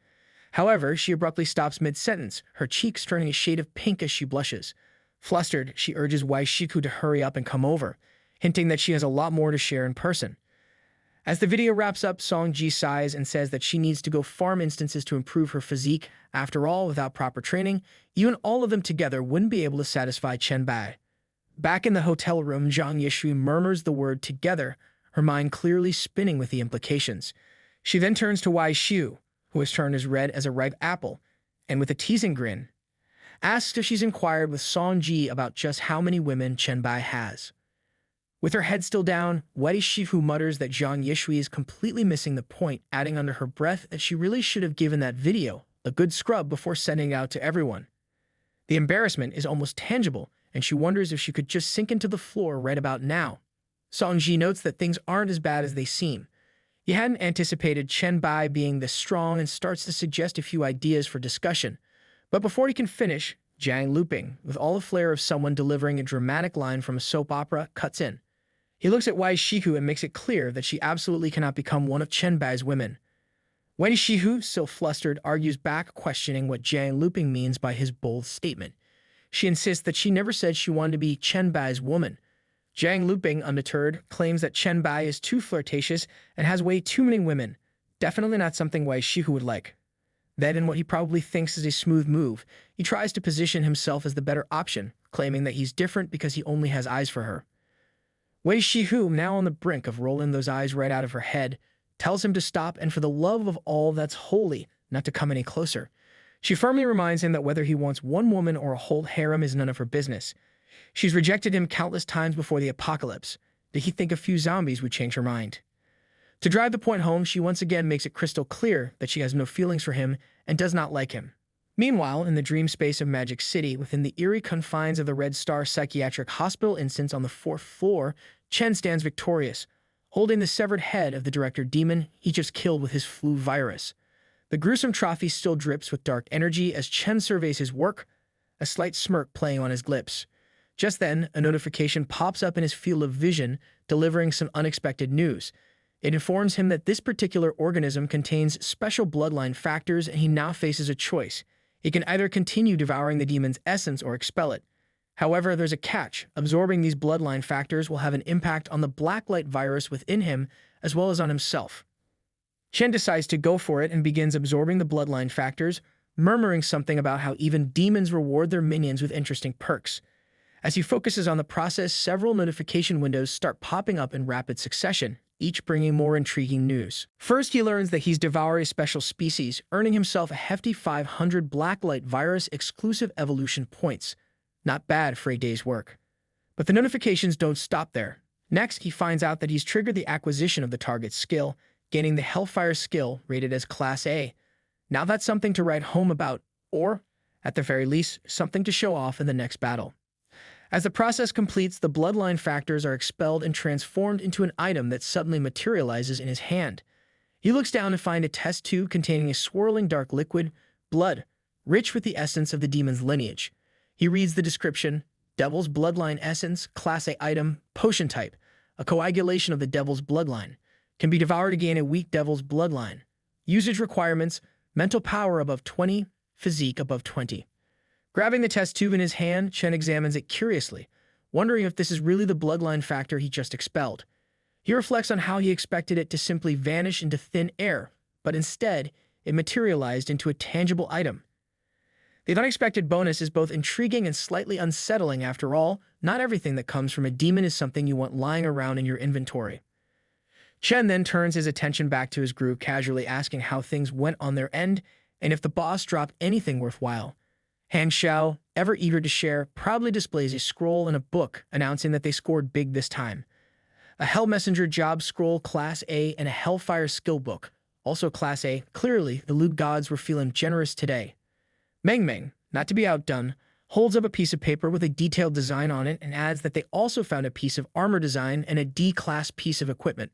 However, she abruptly stops mid-sentence, her cheeks turning a shade of pink as she blushes. Flustered, she urges Wei Shihu to hurry up and come over, hinting that she has a lot more to share in person. As the video wraps up, Song Ji sighs and says that she needs to go farm instances to improve her physique. After all, without proper training, even all of them together wouldn't be able to satisfy Chen Bai. Back in the hotel room, Zhang Yishui murmurs the word together, her mind clearly spinning with the implications. She then turns to Wei Shihu, who has turned as red as a ripe apple, and with a teasing grin, asks if she's inquired with Song Ji about just how many women Chen Bai has. With her head still down, Wei Shihu mutters that Zhang Yishui is completely missing the point, adding under her breath that she really should have given that video a good scrub before sending it out to everyone. The embarrassment is almost tangible, and she wonders if she could just sink into the floor right about now. Song Ji notes that things aren't as bad as they seem. He hadn't anticipated Chen Bai being this strong and starts to suggest a few ideas for discussion. But before he can finish, Jiang Luping, with all the flair of someone delivering a dramatic line from a soap opera, cuts in. He looks at Wei Shihu and makes it clear that she absolutely cannot become one of Chen Bai's women. Wei Shihu, still flustered, argues back, questioning what Jiang Luping means by his bold statement. She insists that she never said she wanted to be Chen Bai's woman. Jiang Luping, undeterred, claims that Chen Bai is too flirtatious and has way too many women. Definitely not something Wei Shihu would like. Then, in what he probably thinks is a smooth move, he tries to position himself as the better option, claiming that he's different because he only has eyes for her. Wei Shihu, now on the brink of rolling those eyes right out of her head, tells him to stop and for the love of all that's holy, not to come any closer. She firmly reminds him that whether he wants one woman or a whole harem is none of her business. She's rejected him countless times before the apocalypse. Did he think a few zombies would change her mind? To drive the point home, she once again makes it crystal clear that she has no feelings for him and does not like him. Meanwhile, in the dream space of Magic City, within the eerie confines of the Red Star Psychiatric Hospital instance on the 4th floor, Chen stands victorious, holding the severed head of the director demon he just killed with his flu virus. The gruesome trophy still drips with dark energy as Chen surveys his work, a slight smirk playing on his lips. Just then, a notification pops up in his field of vision, delivering some unexpected news. It informs him that this particular organism contains special bloodline factors, and he now faces a choice. He can either continue devouring the demon's essence or expel it. However, there's a catch. Absorbing these bloodline factors will have an impact on the blacklight virus within him as well as on himself. Chen decides to go for it and begins absorbing the bloodline factors, murmuring something about how even demons reward their minions with interesting perks. As he focuses on the process, several notification windows start popping up in rapid succession, each bringing more intriguing news. First, he learns that he's devoured a special species, earning himself a hefty 500 blacklight virus exclusive evolution points. Not bad for a day's work. But the notifications don't stop there. Next, he finds out that he's triggered the acquisition of the target's skill, gaining the Hellfire skill rated as Class A. Now that's something to write home about, or, at the very least, something to show off in the next battle. As the process completes, the bloodline factors are expelled and transformed into an item that suddenly materializes in his hand. He looks down to find a test tube containing a swirling dark liquid, blood, rich with the essence of the demon's lineage. He reads the description: Devil's Bloodline Essence, Class A item, Potion Type, a coagulation of the Devil's Bloodline. Can be devoured to gain a weak Devil's Bloodline. Usage requirements: mental power above 20, physique above 20. Grabbing the test tube in his hand, Chen examines it curiously, wondering if this is really the bloodline factor he just expelled. He reflects on how he expected it to simply vanish into thin air, but instead, it materialized into a tangible item. The unexpected bonus is both intriguing and slightly unsettling. After all, not everything that comes from a demon is something you want lying around in your inventory. Chen then turns his attention back to his group, casually asking how things went on their end and if the boss dropped anything worthwhile. Han Xiao, ever eager to share, proudly displays a scroll and a book announcing that they scored big this time. A Hell Messenger job scroll Class A and a Hellfire skill book, also Class A. Clearly, the loot gods were feeling generous today. Meng, not to be outdone, holds up a piece of paper with a detailed design on it and adds that they also found a piece of armor design and a D-class piece of equipment.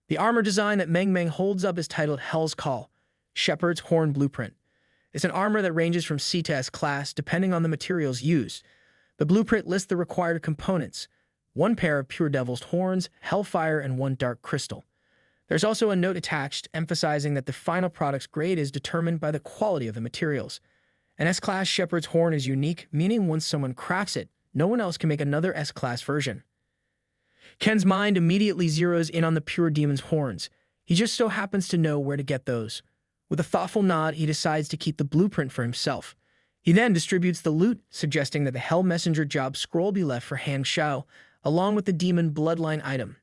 The armor design that Meng holds up is titled Hell's Call, Shepherd's Horn Blueprint. It's an armor that ranges from C to S class depending on the materials used. The blueprint lists the required components: 1 pair of pure devil's horns, hellfire, and 1 dark crystal. There's also a note attached emphasizing that the final product's grade is determined by the quality of the materials. An S-class shepherd's horn is unique, meaning once someone crafts it, no one else can make another S-class version. Ken's mind immediately zeroes in on the pure demon's horns. He just so happens to know where to get those. With a thoughtful nod, he decides to keep the blueprint for himself. He then distributes the loot, suggesting that the Hell Messenger job scroll be left for Han Xiao, along with the demon bloodline item.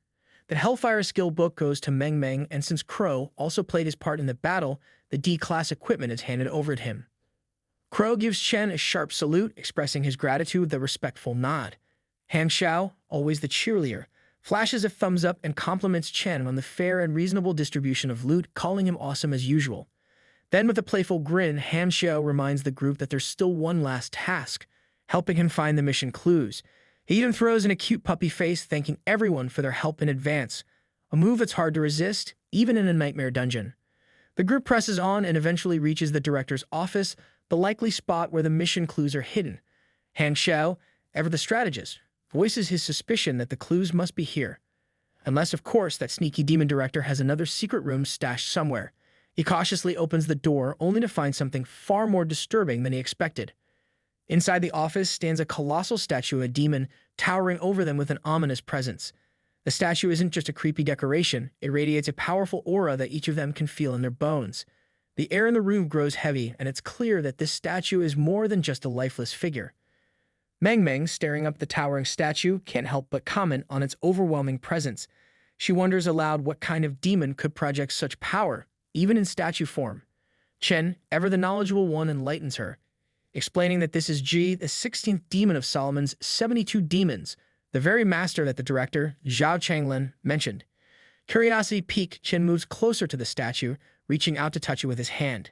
The Hellfire skill book goes to Meng, and since Crow also played his part in the battle, the D-class equipment is handed over to him. Crow gives Chen a sharp salute, expressing his gratitude with a respectful nod. Han Xiao, always the cheerleader, flashes a thumbs up and compliments Chen on the fair and reasonable distribution of loot, calling him awesome as usual. Then, with a playful grin, Han Xiao reminds the group that there's still one last task, helping him find the mission clues. He even throws in a cute puppy face, thanking everyone for their help in advance, a move that's hard to resist, even in a nightmare dungeon. The group presses on and eventually reaches the director's office, the likely spot where the mission clues are hidden. Han Xiao, ever the strategist, voices his suspicion that the clues must be here. Unless, of course, that sneaky demon director has another secret room stashed somewhere. He cautiously opens the door, only to find something far more disturbing than he expected. Inside the office stands a colossal statue of a demon, towering over them with an ominous presence. The statue isn't just a creepy decoration, it radiates a powerful aura that each of them can feel in their bones. The air in the room grows heavy, and it's clear that this statue is more than just a lifeless figure. Meng, staring up the towering statue, can't help but comment on its overwhelming presence. She wonders aloud what kind of demon could project such power, even in statue form. Chen, ever the knowledgeable one, enlightens her, explaining that this is Ji, the 16th demon of Solomon's 72 demons, the very master that the director, Jiangcheng, mentioned. Curiosity piqued, Chen moves closer to the statue, reaching out to touch it with his hand.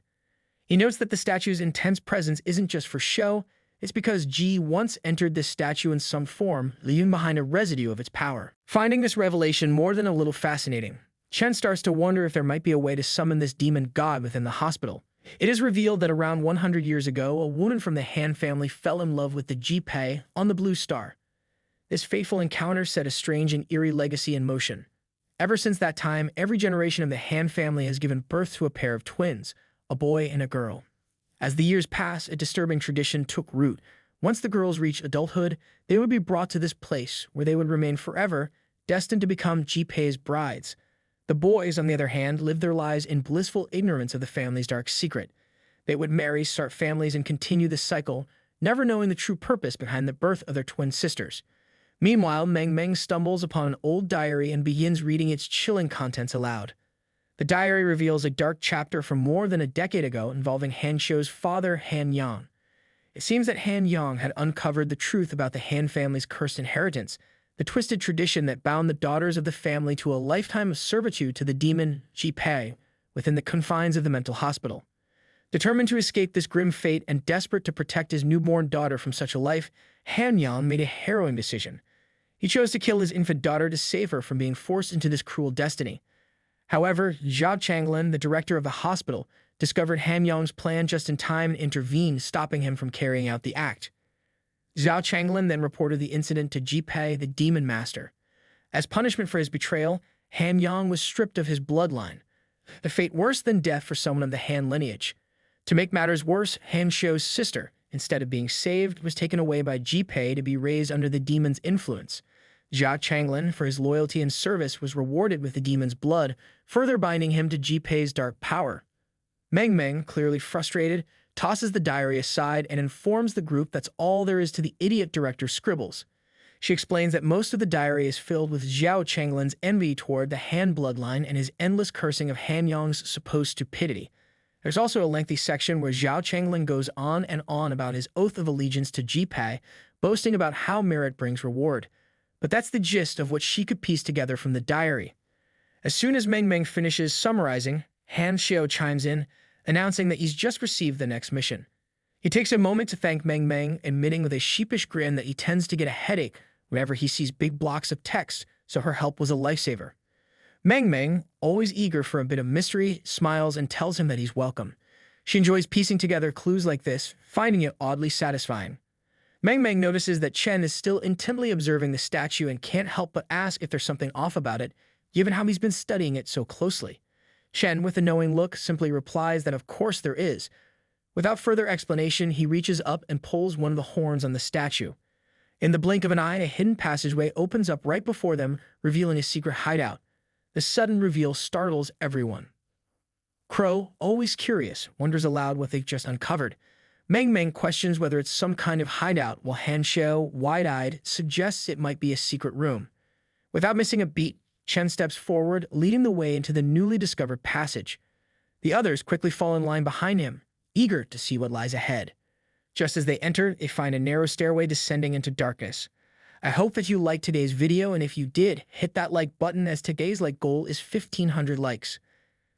He notes that the statue's intense presence isn't just for show, it's because Ji once entered this statue in some form, leaving behind a residue of its power. Finding this revelation more than a little fascinating, Chen starts to wonder if there might be a way to summon this demon god within the hospital. It is revealed that around 100 years ago, a woman from the Han family fell in love with the Ji Pei on the Blue Star. This fateful encounter set a strange and eerie legacy in motion. Ever since that time, every generation of the Han family has given birth to a pair of twins, a boy and a girl. As the years pass, a disturbing tradition took root. Once the girls reached adulthood, they would be brought to this place where they would remain forever, destined to become Ji-pei's brides. The boys, on the other hand, lived their lives in blissful ignorance of the family's dark secret. They would marry, start families, and continue this cycle, never knowing the true purpose behind the birth of their twin sisters. Meanwhile, Meng stumbles upon an old diary and begins reading its chilling contents aloud. The diary reveals a dark chapter from more than a decade ago involving Han Xiu's father, Han Yang. It seems that Han Yang had uncovered the truth about the Han family's cursed inheritance, the twisted tradition that bound the daughters of the family to a lifetime of servitude to the demon Ji-pei within the confines of the mental hospital. Determined to escape this grim fate and desperate to protect his newborn daughter from such a life, Han Yang made a harrowing decision. He chose to kill his infant daughter to save her from being forced into this cruel destiny. However, Zhao Changlin, the director of the hospital, discovered Han Yang's plan just in time and intervened, stopping him from carrying out the act. Zhao Changlin then reported the incident to Ji-pei, the demon master. As punishment for his betrayal, Han Yang was stripped of his bloodline, a fate worse than death for someone of the Han lineage. To make matters worse, Han Xiu's sister, instead of being saved, was taken away by Ji-pei to be raised under the demon's influence. Zhao Changlin, for his loyalty and service, was rewarded with the demon's blood, further binding him to Ji-pei's dark power. Meng, clearly frustrated, tosses the diary aside and informs the group that's all there is to the idiot director's scribbles. She explains that most of the diary is filled with Zhao Changlin's envy toward the Han bloodline and his endless cursing of Han Yang's supposed stupidity. There's also a lengthy section where Zhao Changlin goes on and on about his oath of allegiance to Ji-pei, boasting about how merit brings reward. But that's the gist of what she could piece together from the diary. As soon as Meng finishes summarizing, Han Xiu chimes in, announcing that he's just received the next mission. He takes a moment to thank Meng, admitting with a sheepish grin that he tends to get a headache whenever he sees big blocks of text, so her help was a lifesaver. Meng, always eager for a bit of mystery, smiles and tells him that he's welcome. She enjoys piecing together clues like this, finding it oddly satisfying. Meng notices that Chen is still intently observing the statue and can't help but ask if there's something off about it, given how he's been studying it so closely. Chen, with a knowing look, simply replies that of course there is. Without further explanation, he reaches up and pulls one of the horns on the statue. In the blink of an eye, a hidden passageway opens up right before them, revealing a secret hideout. The sudden reveal startles everyone. Crow, always curious, wonders aloud what they've just uncovered. Meng questions whether it's some kind of hideout, while Han Xiu, wide-eyed, suggests it might be a secret room. Without missing a beat, Chen steps forward, leading the way into the newly discovered passage. The others quickly fall in line behind him, eager to see what lies ahead. Just as they enter, they find a narrow stairway descending into darkness. I hope that you liked today's video, and if you did, hit that like button as today's like goal is 1,500 likes.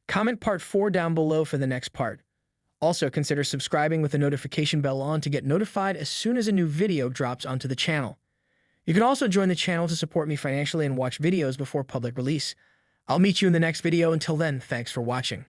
Comment part 4 down below for the next part. Also, consider subscribing with the notification bell on to get notified as soon as a new video drops onto the channel. You can also join the channel to support me financially and watch videos before public release. I'll meet you in the next video. Until then, thanks for watching.